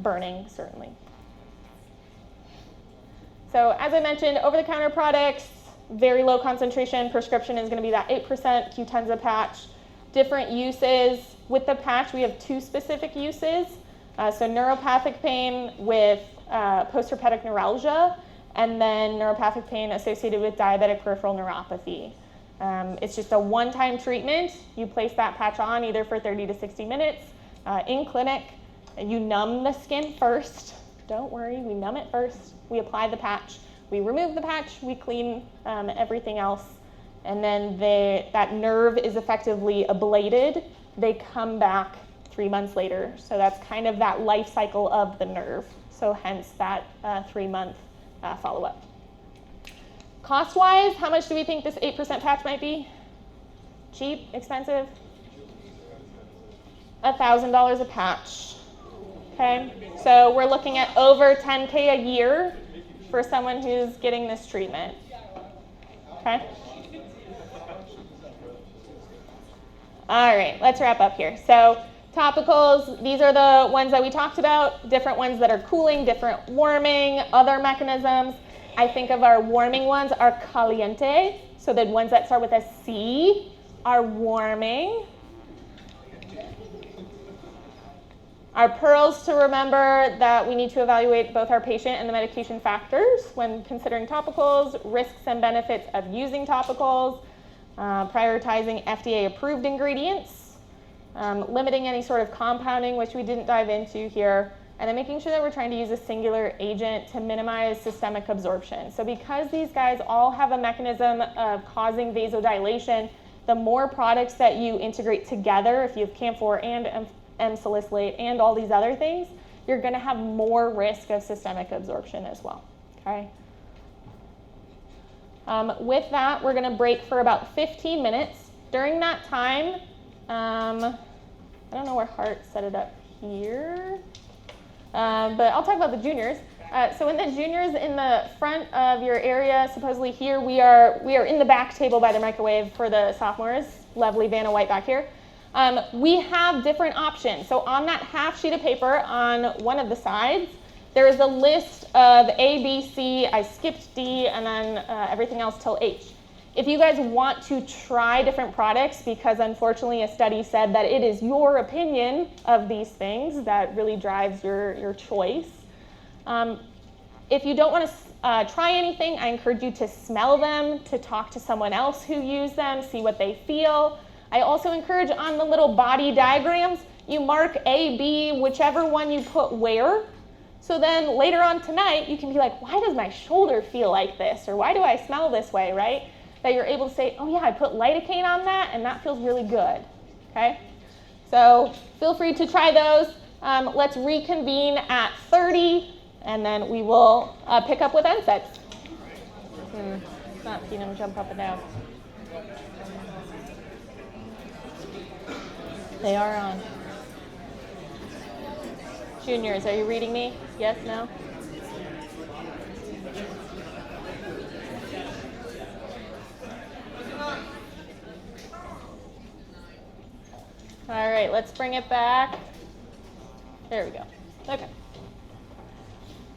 burning, certainly. So as I mentioned, over-the-counter products, very low concentration. Prescription is going to be that 8% Q-Tenza patch. Different uses. With the patch, we have 2 specific uses. So neuropathic pain with postherpetic neuralgia, and then neuropathic pain associated with diabetic peripheral neuropathy. It's just a one-time treatment. You place that patch on either for 30 to 60 minutes in clinic. You numb the skin first. Don't worry, we numb it first. We apply the patch. We remove the patch. We clean everything else. And then that nerve is effectively ablated. They come back 3 months later. So that's kind of that life cycle of the nerve. So hence that 3-month follow-up. Cost-wise, how much do we think this 8% patch might be? Cheap? Expensive? $1,000 a patch. Okay, so we're looking at over $10K a year for someone who's getting this treatment. Okay. All right, let's wrap up here. So topicals, these are the ones that we talked about, different ones that are cooling, different warming, other mechanisms. I think of our warming ones are caliente, so the ones that start with a C are warming. Our pearls to remember that we need to evaluate both our patient and the medication factors when considering topicals, risks and benefits of using topicals, prioritizing FDA-approved ingredients, limiting any sort of compounding, which we didn't dive into here, and then making sure that we're trying to use a singular agent to minimize systemic absorption. So because these guys all have a mechanism of causing vasodilation, the more products that you integrate together, if you have camphor and M-salicylate and all these other things, you're going to have more risk of systemic absorption as well. Okay. With that, we're going to break for about 15 minutes. During that time, I don't know where Hart set it up here, but I'll talk about the juniors. So in the juniors in the front of your area, supposedly here, we are in the back table by the microwave for the sophomores, lovely Vanna White back here. We have different options. So on that half sheet of paper on one of the sides, there is a list of A, B, C, I skipped D, and then everything else till H. If you guys want to try different products, because unfortunately a study said that it is your opinion of these things that really drives your choice. If you don't want to try anything, I encourage you to smell them, to talk to someone else who used them, see what they feel. I also encourage on the little body diagrams, you mark A, B, whichever one you put where. So then later on tonight, you can be like, why does my shoulder feel like this? Or why do I smell this way, right? That you're able to say, oh yeah, I put lidocaine on that and that feels really good, okay? So feel free to try those. Let's reconvene at 30 and then we will pick up with NSAIDs. Not seeing them jump up and down. They are on. Juniors, are you reading me? Yes, no? All right, let's bring it back. There we go. Okay.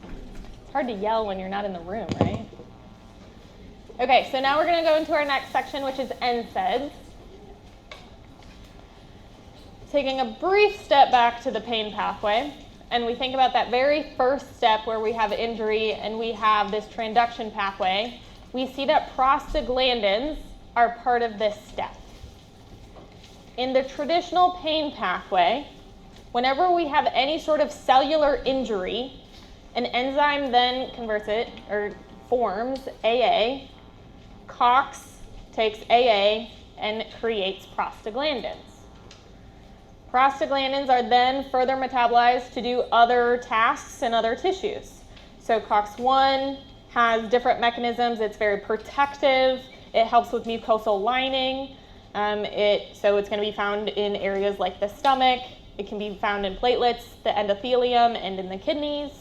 It's hard to yell when you're not in the room, right? Okay, so now we're going to go into our next section, which is NSAIDs. Taking a brief step back to the pain pathway, and we think about that very first step where we have injury and we have this transduction pathway, we see that prostaglandins are part of this step. In the traditional pain pathway, whenever we have any sort of cellular injury, an enzyme then converts it, or forms AA. COX takes AA and creates prostaglandins. Prostaglandins are then further metabolized to do other tasks in other tissues. So COX-1 has different mechanisms. It's very protective. It helps with mucosal lining. So it's going to be found in areas like the stomach. It can be found in platelets, the endothelium, and in the kidneys.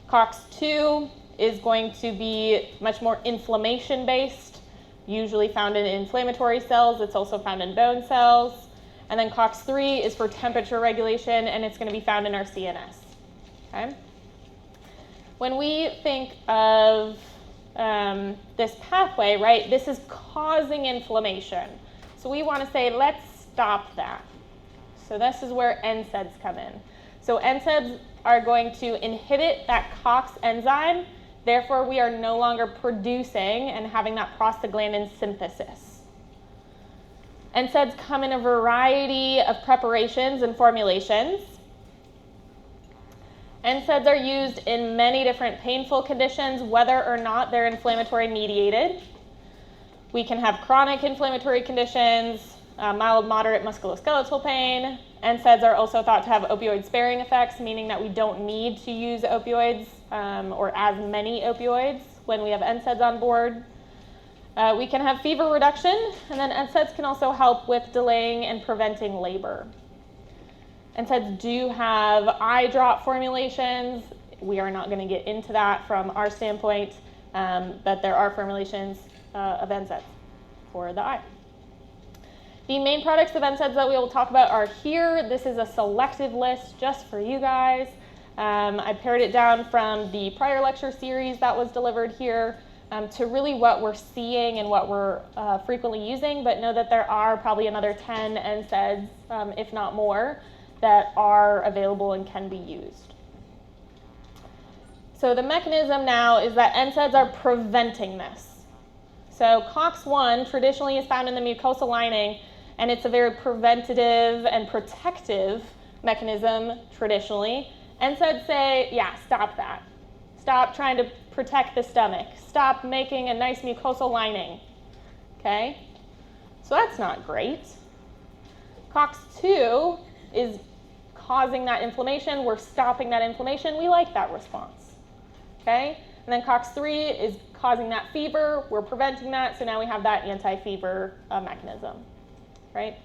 COX-2 is going to be much more inflammation-based, usually found in inflammatory cells. It's also found in bone cells. And then COX-3 is for temperature regulation, and it's going to be found in our CNS. Okay? When we think of this pathway, right, this is causing inflammation. So we want to say, let's stop that. So this is where NSAIDs come in. So NSAIDs are going to inhibit that COX enzyme. Therefore, we are no longer producing and having that prostaglandin synthesis. NSAIDs come in a variety of preparations and formulations. NSAIDs are used in many different painful conditions, whether or not they're inflammatory mediated. We can have chronic inflammatory conditions, mild, moderate musculoskeletal pain. NSAIDs are also thought to have opioid-sparing effects, meaning that we don't need to use opioids or as many opioids when we have NSAIDs on board. We can have fever reduction, and then NSAIDs can also help with delaying and preventing labor. NSAIDs do have eye drop formulations. We are not going to get into that from our standpoint, but there are formulations of NSAIDs for the eye. The main products of NSAIDs that we will talk about are here. This is a selective list just for you guys. I pared it down from the prior lecture series that was delivered here to really what we're seeing and what we're frequently using, but know that there are probably another 10 NSAIDs, if not more, that are available and can be used. So the mechanism now is that NSAIDs are preventing this. So COX-1 traditionally is found in the mucosal lining, and it's a very preventative and protective mechanism traditionally. NSAIDs say, yeah, stop that. Stop trying to protect the stomach. Stop making a nice mucosal lining. Okay? So that's not great. COX-2 is causing that inflammation, we're stopping that inflammation, we like that response. Okay? And then COX-3 is causing that fever, we're preventing that, so now we have that anti-fever mechanism, right?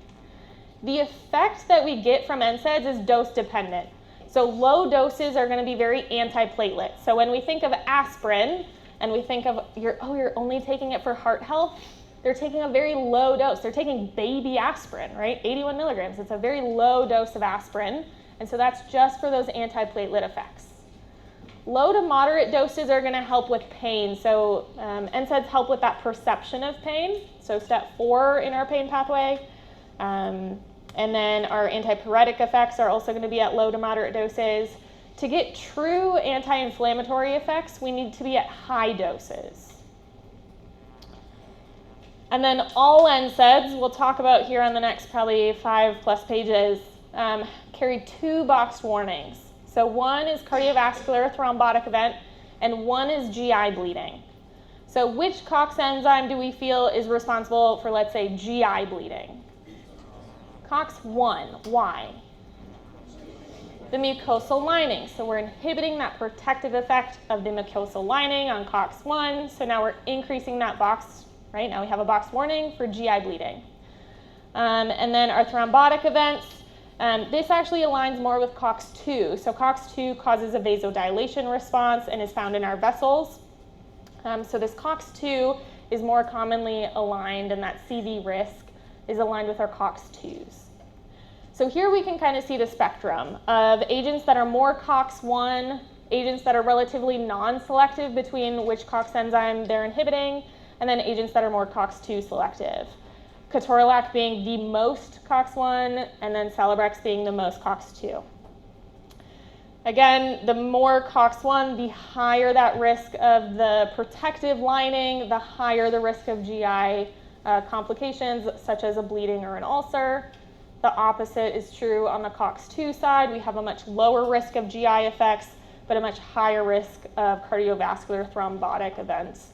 The effect that we get from NSAIDs is dose dependent. So low doses are going to be very antiplatelet. So when we think of aspirin and we think of you're only taking it for heart health, they're taking a very low dose. They're taking baby aspirin, right? 81 milligrams. It's a very low dose of aspirin. And so that's just for those antiplatelet effects. Low to moderate doses are going to help with pain. So NSAIDs help with that perception of pain. So step 4 in our pain pathway. And then our antipyretic effects are also going to be at low to moderate doses. To get true anti-inflammatory effects, we need to be at high doses. And then all NSAIDs, we'll talk about here on the next probably 5+ pages, carry 2 boxed warnings. So one is cardiovascular thrombotic event, and one is GI bleeding. So which COX enzyme do we feel is responsible for, let's say, GI bleeding? COX-1. Why? The mucosal lining. So we're inhibiting that protective effect of the mucosal lining on COX-1. So now we're increasing that box, right? Now we have a box warning for GI bleeding. And then our thrombotic events. This actually aligns more with COX-2. So COX-2 causes a vasodilation response and is found in our vessels. So this COX-2 is more commonly aligned, and that CV risk is aligned with our COX-2s. So here we can kind of see the spectrum of agents that are more COX-1, agents that are relatively non-selective between which COX enzyme they're inhibiting, and then agents that are more COX-2 selective. Ketorolac being the most COX-1, and then Celebrex being the most COX-2. Again, the more COX-1, the higher that risk of the protective lining, the higher the risk of GI complications, such as a bleeding or an ulcer. The opposite is true on the COX-2 side. We have a much lower risk of GI effects, but a much higher risk of cardiovascular thrombotic events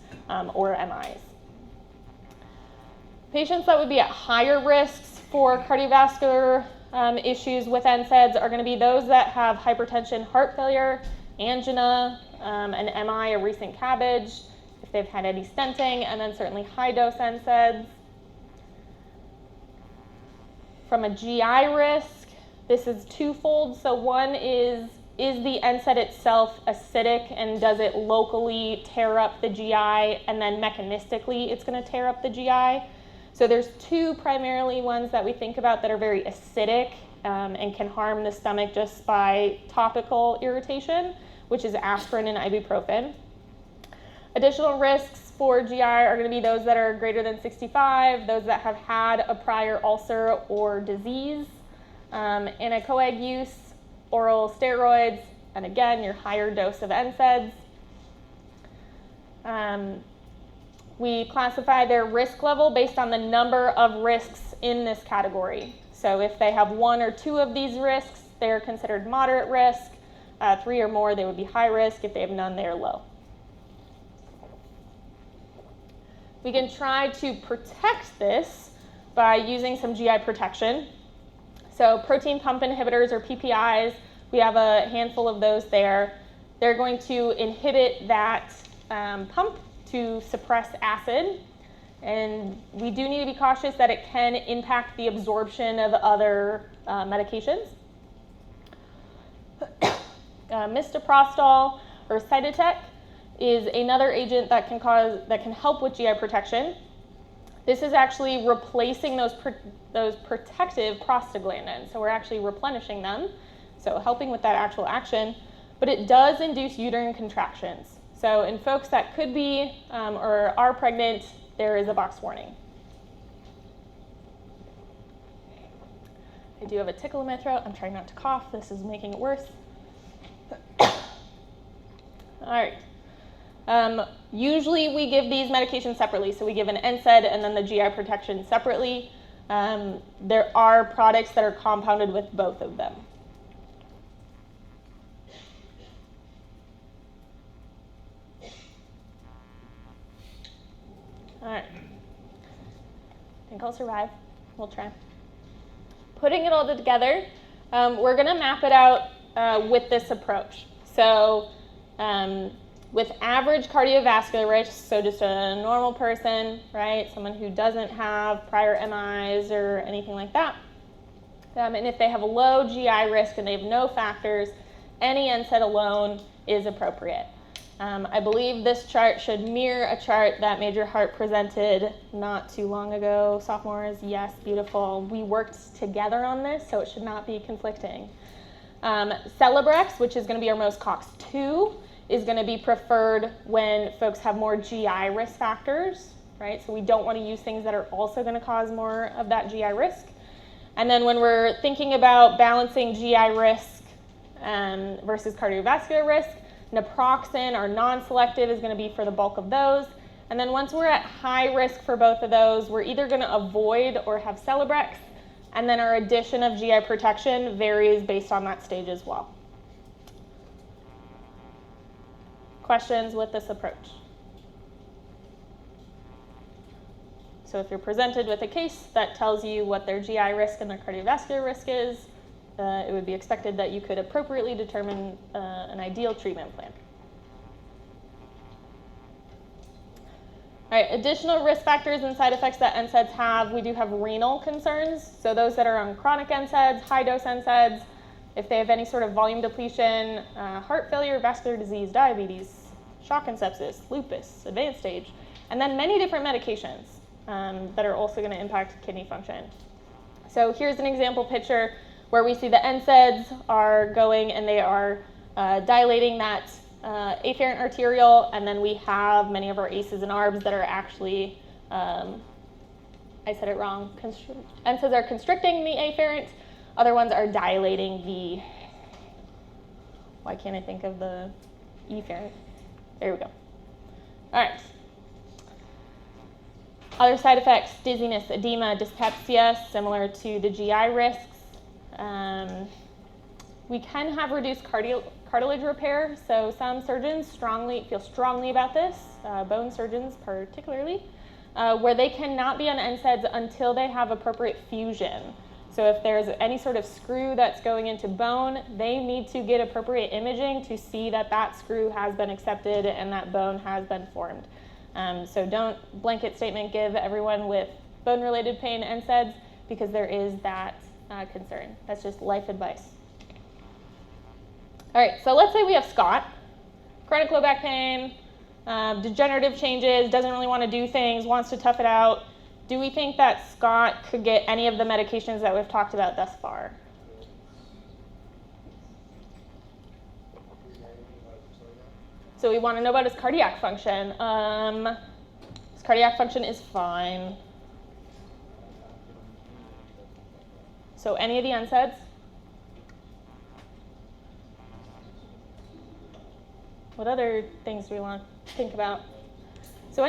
or MIs. Patients that would be at higher risks for cardiovascular issues with NSAIDs are going to be those that have hypertension, heart failure, angina, an MI, a recent CABG, if they've had any stenting, and then certainly high-dose NSAIDs. From a GI risk, this is twofold. So one is the NSAID itself acidic, and does it locally tear up the GI, and then mechanistically it's going to tear up the GI? So there's 2 primarily ones that we think about that are very acidic and can harm the stomach just by topical irritation, which is aspirin and ibuprofen. Additional risks for GI are going to be those that are greater than 65, those that have had a prior ulcer or disease, anticoag use, oral steroids, and again, your higher dose of NSAIDs. We classify their risk level based on the number of risks in this category. So if they have 1 or 2 of these risks, they're considered moderate risk. 3 or more, they would be high risk. If they have none, they're low. We can try to protect this by using some GI protection. So protein pump inhibitors, or PPIs, we have a handful of those there. They're going to inhibit that pump to suppress acid, and we do need to be cautious that it can impact the absorption of other medications. Misoprostol or Cytotec is another agent that can help with GI protection. This is actually replacing those protective prostaglandins, so we're actually replenishing them, so helping with that actual action, but it does induce uterine contractions. So in folks that could be or are pregnant, there is a box warning. I do have a tickle in my throat. I'm trying not to cough. This is making it worse. All right. Usually we give these medications separately. So we give an NSAID and then the GI protection separately. There are products that are compounded with both of them. All right. I think I'll survive. We'll try. Putting it all together, We're going to map it out with this approach. So with average cardiovascular risk, so just a normal person, right, someone who doesn't have prior MIs or anything like that, and if they have a low GI risk and they have no factors, any NSAID alone is appropriate. I believe this chart should mirror a chart that Major Hart presented not too long ago. Sophomores, yes, beautiful. We worked together on this, so it should not be conflicting. Celebrex, which is going to be our most COX-2, is going to be preferred when folks have more GI risk factors, right? So we don't want to use things that are also going to cause more of that GI risk. And then when we're thinking about balancing GI risk versus cardiovascular risk, naproxen, our non-selective, is going to be for the bulk of those. And then once we're at high risk for both of those, we're either going to avoid or have Celebrex, and then our addition of GI protection varies based on that stage as well. Questions with this approach? So if you're presented with a case that tells you what their GI risk and their cardiovascular risk is, it would be expected that you could appropriately determine an ideal treatment plan. All right, additional risk factors and side effects that NSAIDs have, we do have renal concerns. So those that are on chronic NSAIDs, high-dose NSAIDs, if they have any sort of volume depletion, heart failure, vascular disease, diabetes, shock and sepsis, lupus, advanced stage, and then many different medications that are also going to impact kidney function. So here's an example picture where we see the NSAIDs are going and they are dilating that afferent arteriole, and then we have many of our ACEs and ARBs that are actually, I said it wrong, NSAIDs are constricting the afferent, other ones are dilating the, why can't I think of the efferent? There we go. All right. Other side effects, dizziness, edema, dyspepsia, similar to the GI risks. We can have reduced cartilage repair, so some surgeons feel strongly about this, bone surgeons particularly, where they cannot be on NSAIDs until they have appropriate fusion. So if there's any sort of screw that's going into bone, they need to get appropriate imaging to see that that screw has been accepted and that bone has been formed. So don't blanket statement give everyone with bone-related pain NSAIDs, because there is that concern. That's just life advice. All right, so let's say we have Scott, chronic low back pain, degenerative changes, doesn't really want to do things, wants to tough it out. Do we think that Scott could get any of the medications that we've talked about thus far? So we want to know about his cardiac function. His cardiac function is fine. So any of the NSAIDs? What other things do we want to think about? So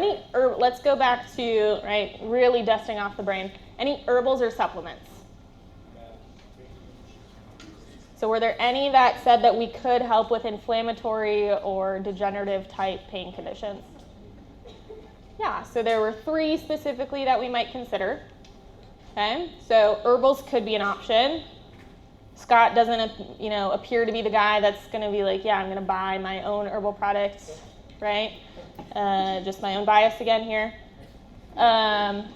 let's go back to, right, really dusting off the brain. Any herbals or supplements? So were there any that said that we could help with inflammatory or degenerative type pain conditions? Yeah, so there were 3 specifically that we might consider. Okay, so herbals could be an option. Scott doesn't, appear to be the guy that's going to be like, yeah, I'm going to buy my own herbal products, right? Just my own bias again here. Any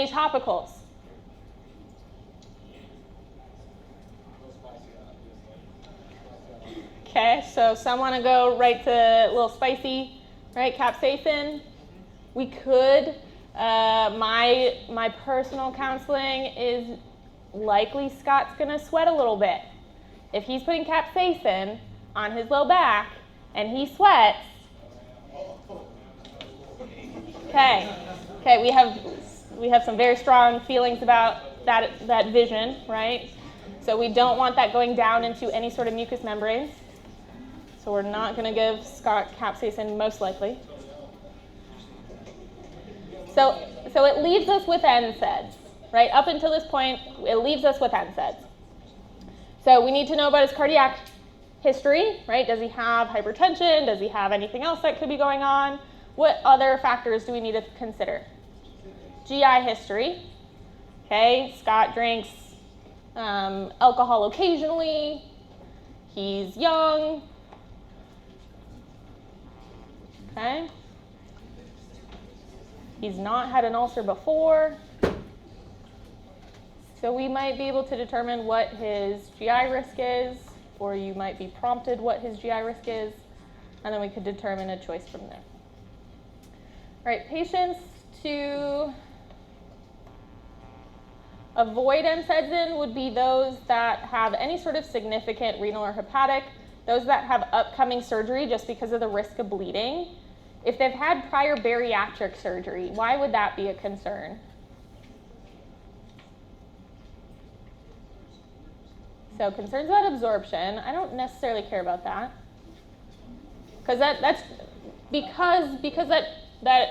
topicals? Okay, so some want to go right to a little spicy, right? Capsaicin. We could. My personal counseling is likely Scott's going to sweat a little bit. If he's putting capsaicin on his low back and he sweats, okay, we have some very strong feelings about that vision, right? So we don't want that going down into any sort of mucous membranes. So we're not going to give Scott capsaicin most likely. So it leaves us with NSAIDs, right? Up until this point, it leaves us with NSAIDs. So we need to know about his cardiac history, right? Does he have hypertension? Does he have anything else that could be going on? What other factors do we need to consider? GI history. Okay, Scott drinks Alcohol occasionally. He's young. Okay. He's not had an ulcer before. So we might be able to determine what his GI risk is, or you might be prompted what his GI risk is, and then we could determine a choice from there. All right, patients to avoid NSAIDs in would be those that have any sort of significant renal or hepatic, those that have upcoming surgery just because of the risk of bleeding. If they've had prior bariatric surgery, why would that be a concern? So concerns about absorption, I don't necessarily care about that. Because that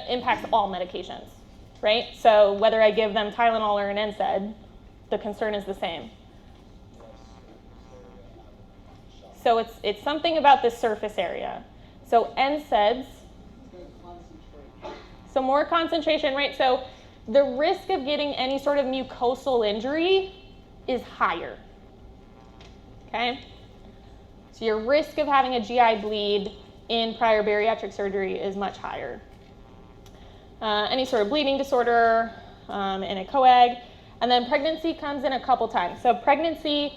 impacts all medications, right? So whether I give them Tylenol or an NSAID, the concern is the same. So it's something about the surface area. So NSAIDs, so more concentration, right? So the risk of getting any sort of mucosal injury is higher, okay? So your risk of having a GI bleed in prior bariatric surgery is much higher. Any sort of bleeding disorder in a coag. And then pregnancy comes in a couple times. So pregnancy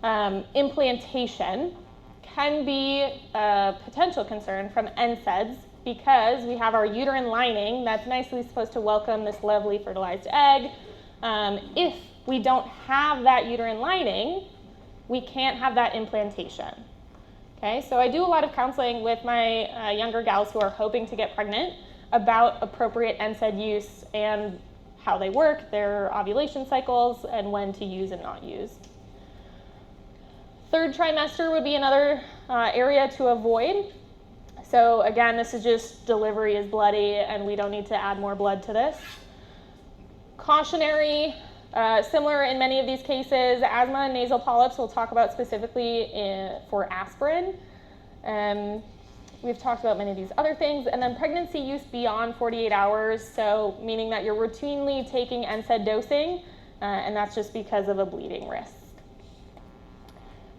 implantation can be a potential concern from NSAIDs because we have our uterine lining that's nicely supposed to welcome this lovely fertilized egg. If we don't have that uterine lining, we can't have that implantation. Okay, so I do a lot of counseling with my younger gals who are hoping to get pregnant about appropriate NSAID use and how they work, their ovulation cycles, and when to use and not use. Third trimester would be another area to avoid. So again, this is just delivery is bloody and we don't need to add more blood to this. Cautionary, similar in many of these cases, asthma and nasal polyps we'll talk about specifically for aspirin. We've talked about many of these other things. And then pregnancy use beyond 48 hours, so meaning that you're routinely taking NSAID dosing, and that's just because of a bleeding risk.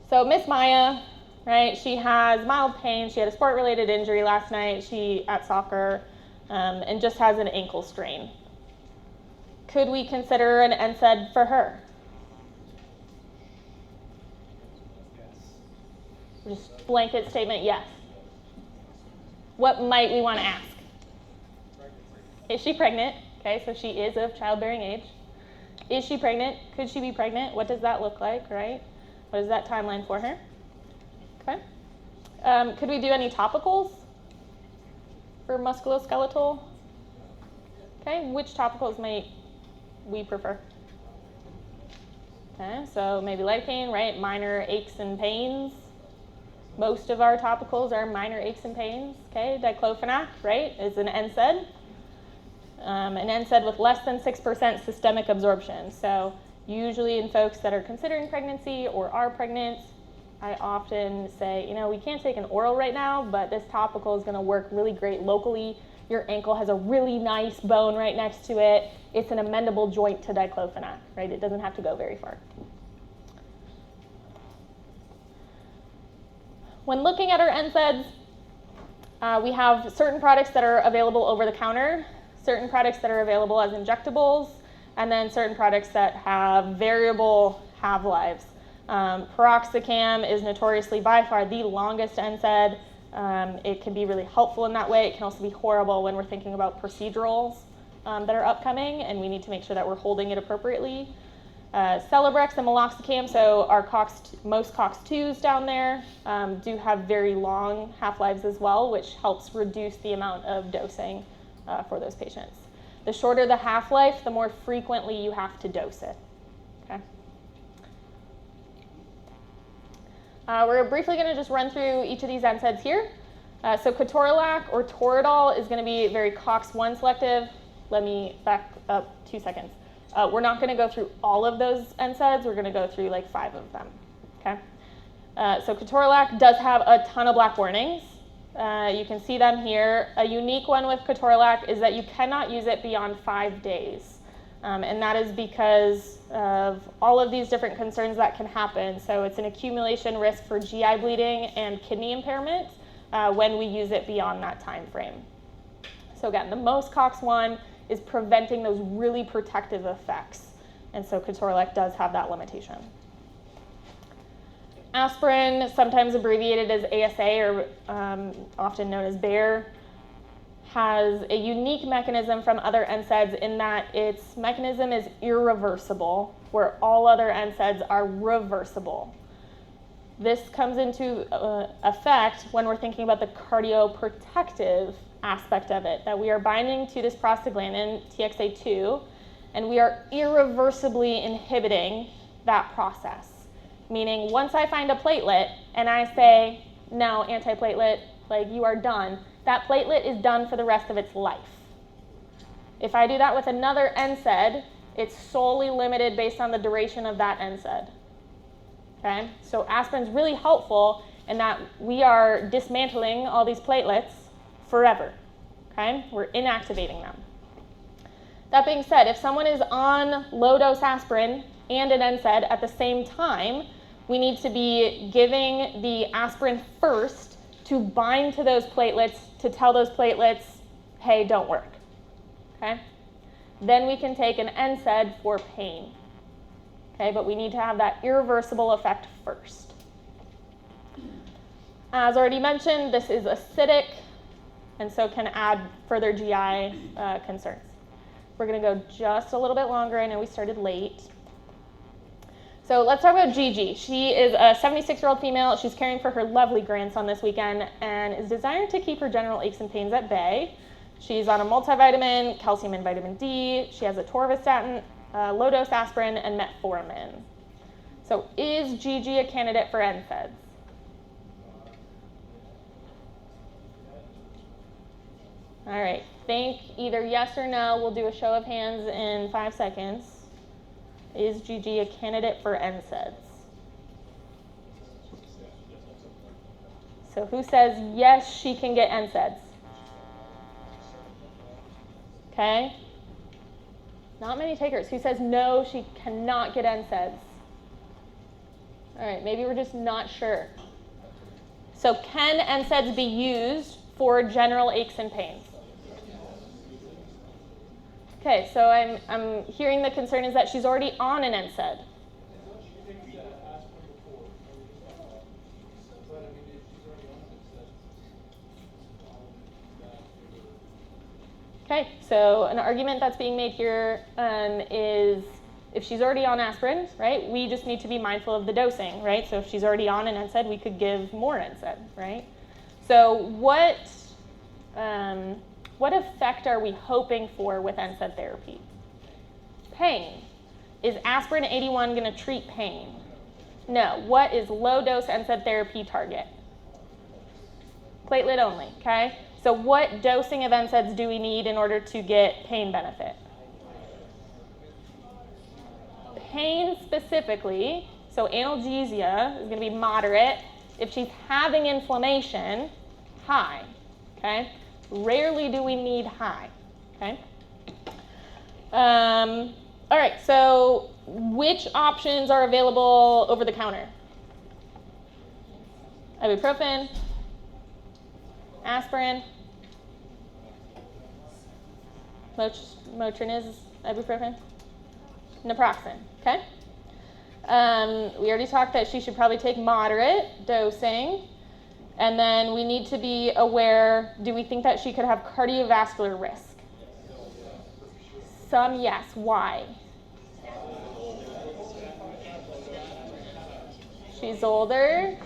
So Miss Maya, right, she has mild pain. She had a sport-related injury last night at soccer, and just has an ankle strain. Could we consider an NSAID for her? Yes. Just blanket statement, yes. What might we want to ask? Is she pregnant? Okay, so she is of childbearing age. Is she pregnant? Could she be pregnant? What does that look like, right? What is that timeline for her? Okay. Could we do any topicals for musculoskeletal? Okay, which topicals might we prefer? Okay, so maybe lidocaine, right? Minor aches and pains. Most of our topicals are minor aches and pains. Okay, diclofenac, right, is an NSAID. An NSAID with less than 6% systemic absorption. So usually in folks that are considering pregnancy or are pregnant, I often say, you know, we can't take an oral right now, but this topical is going to work really great locally. Your ankle has a really nice bone right next to it. It's an amendable joint to diclofenac, right? It doesn't have to go very far. When looking at our NSAIDs, we have certain products that are available over the counter, certain products that are available as injectables, and then certain products that have variable half-lives. Piroxicam is notoriously by far the longest NSAID. It can be really helpful in that way. It can also be horrible when we're thinking about procedurals that are upcoming, and we need to make sure that we're holding it appropriately. Celebrex and meloxicam, so our most COX-2s down there do have very long half-lives as well, which helps reduce the amount of dosing for those patients. The shorter the half-life, the more frequently you have to dose it. Okay. We're briefly going to just run through each of these NSAIDs here. So ketorolac or Toradol is going to be very COX-1 selective. Let me back up 2 seconds. We're not going to go through all of those NSAIDs. We're going to go through like 5 of them. Okay. So ketorolac does have a ton of black warnings. You can see them here. A unique one with ketorolac is that you cannot use it beyond 5 days. And that is because of all of these different concerns that can happen. So it's an accumulation risk for GI bleeding and kidney impairment when we use it beyond that time frame. So again, the most COX-1 is preventing those really protective effects. And so ketorolac does have that limitation. Aspirin, sometimes abbreviated as ASA or often known as Bayer, has a unique mechanism from other NSAIDs in that its mechanism is irreversible, where all other NSAIDs are reversible. This comes into effect when we're thinking about the cardioprotective aspect of it, that we are binding to this prostaglandin, TXA2, and we are irreversibly inhibiting that process. Meaning, once I find a platelet and I say, no, antiplatelet, like you are done, that platelet is done for the rest of its life. If I do that with another NSAID, it's solely limited based on the duration of that NSAID. Okay? So aspirin is really helpful in that we are dismantling all these platelets forever. Okay? We're inactivating them. That being said, if someone is on low-dose aspirin and an NSAID at the same time, we need to be giving the aspirin first to bind to those platelets, to tell those platelets, hey, don't work. Okay? Then we can take an NSAID for pain. Okay, but we need to have that irreversible effect first. As already mentioned, this is acidic, and so can add further GI concerns. We're going to go just a little bit longer. I know we started late. So let's talk about Gigi. She is a 76-year-old female. She's caring for her lovely grandson this weekend and is desired to keep her general aches and pains at bay. She's on a multivitamin, calcium and vitamin D. She has atorvastatin, low-dose aspirin, and metformin. So is Gigi a candidate for NSAIDs? All right, think either yes or no. We'll do a show of hands in 5 seconds. Is Gigi a candidate for NSAIDs? So who says yes, she can get NSAIDs? Okay. Not many takers. Who says no, she cannot get NSAIDs? All right, maybe we're just not sure. So can NSAIDs be used for general aches and pains? Okay, so I'm hearing the concern is that she's already on an NSAID. Okay, so an argument that's being made here is if she's already on aspirin, right, we just need to be mindful of the dosing, right? So if she's already on an NSAID, we could give more NSAID, right? So what effect are we hoping for with NSAID therapy? Pain. Is aspirin 81 going to treat pain? No. What is low-dose NSAID therapy target? Platelet only, okay? So what dosing of NSAIDs do we need in order to get pain benefit? Pain specifically, so analgesia is going to be moderate. If she's having inflammation, high, okay? Rarely do we need high, okay? All right, so which options are available over the counter? Ibuprofen, aspirin, Motrin is ibuprofen, naproxen, okay? We already talked that she should probably take moderate dosing. And then we need to be aware, do we think that she could have cardiovascular risk? Some, yes. Why? She's older.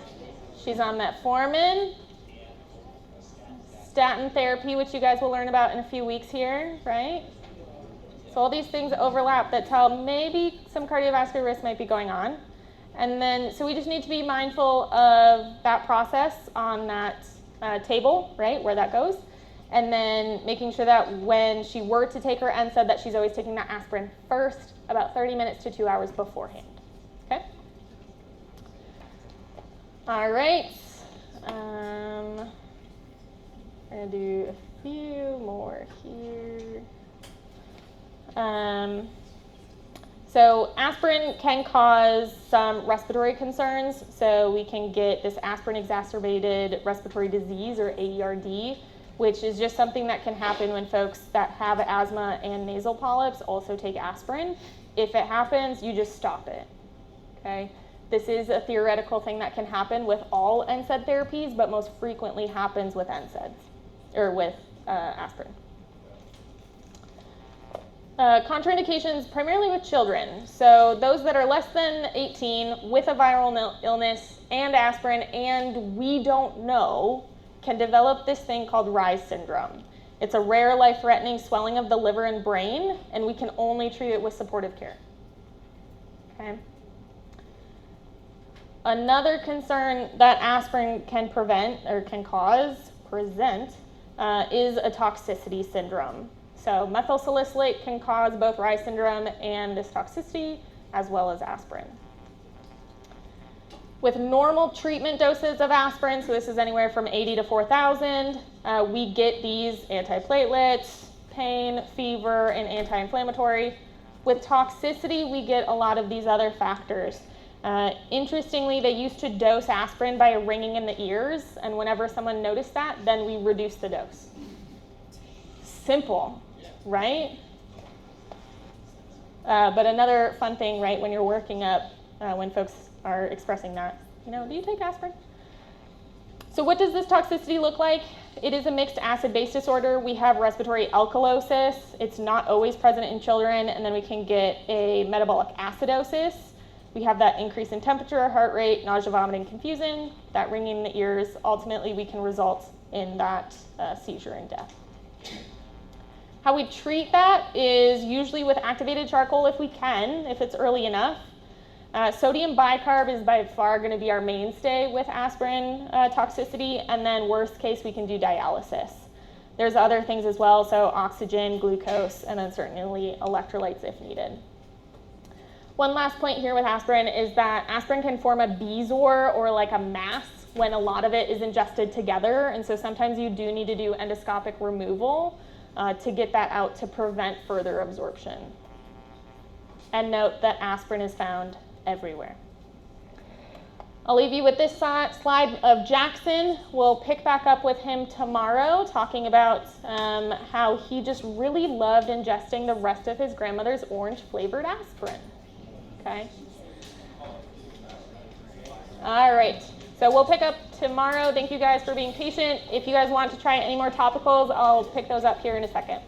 She's on metformin. Statin therapy, which you guys will learn about in a few weeks here, right? So all these things overlap that tell maybe some cardiovascular risk might be going on. And then, so we just need to be mindful of that process on that table, right, where that goes. And then making sure that when she were to take her NSAID that she's always taking that aspirin first, about 30 minutes to 2 hours beforehand, okay? All right. We're going to do a few more here. So aspirin can cause some respiratory concerns. So we can get this aspirin exacerbated respiratory disease, or AERD, which is just something that can happen when folks that have asthma and nasal polyps also take aspirin. If it happens, you just stop it, okay? This is a theoretical thing that can happen with all NSAID therapies, but most frequently happens with NSAIDs, or with aspirin. Contraindications primarily with children. So those that are less than 18 with a viral illness and aspirin, and we don't know, can develop this thing called Reye's syndrome. It's a rare, life-threatening swelling of the liver and brain, and we can only treat it with supportive care. Okay. Another concern that aspirin can present is a toxicity syndrome. So methyl salicylate can cause both Reye's syndrome and this toxicity, as well as aspirin. With normal treatment doses of aspirin, so this is anywhere from 80 to 4,000, we get these antiplatelets, pain, fever, and anti-inflammatory. With toxicity, we get a lot of these other factors. Interestingly, they used to dose aspirin by ringing in the ears, and whenever someone noticed that, then we reduced the dose. Simple, right? But another fun thing, right, when you're working up, when folks are expressing that, do you take aspirin? So what does this toxicity look like? It is a mixed acid-base disorder. We have respiratory alkalosis. It's not always present in children, and then we can get a metabolic acidosis. We have that increase in temperature, heart rate, nausea, vomiting, confusing, that ringing in the ears. Ultimately, we can result in that seizure and death. How we treat that is usually with activated charcoal if we can, if it's early enough. Sodium bicarb is by far going to be our mainstay with aspirin toxicity, and then worst case, we can do dialysis. There's other things as well, so oxygen, glucose, and then certainly electrolytes if needed. One last point here with aspirin is that aspirin can form a bezoar, or like a mass, when a lot of it is ingested together, and so sometimes you do need to do endoscopic removal to get that out to prevent further absorption. And note that aspirin is found everywhere. I'll leave you with this slide of Jackson. We'll pick back up with him tomorrow, talking about how he just really loved ingesting the rest of his grandmother's orange-flavored aspirin. Okay? All right. So we'll pick up tomorrow. Thank you guys for being patient. If you guys want to try any more topicals, I'll pick those up here in a second.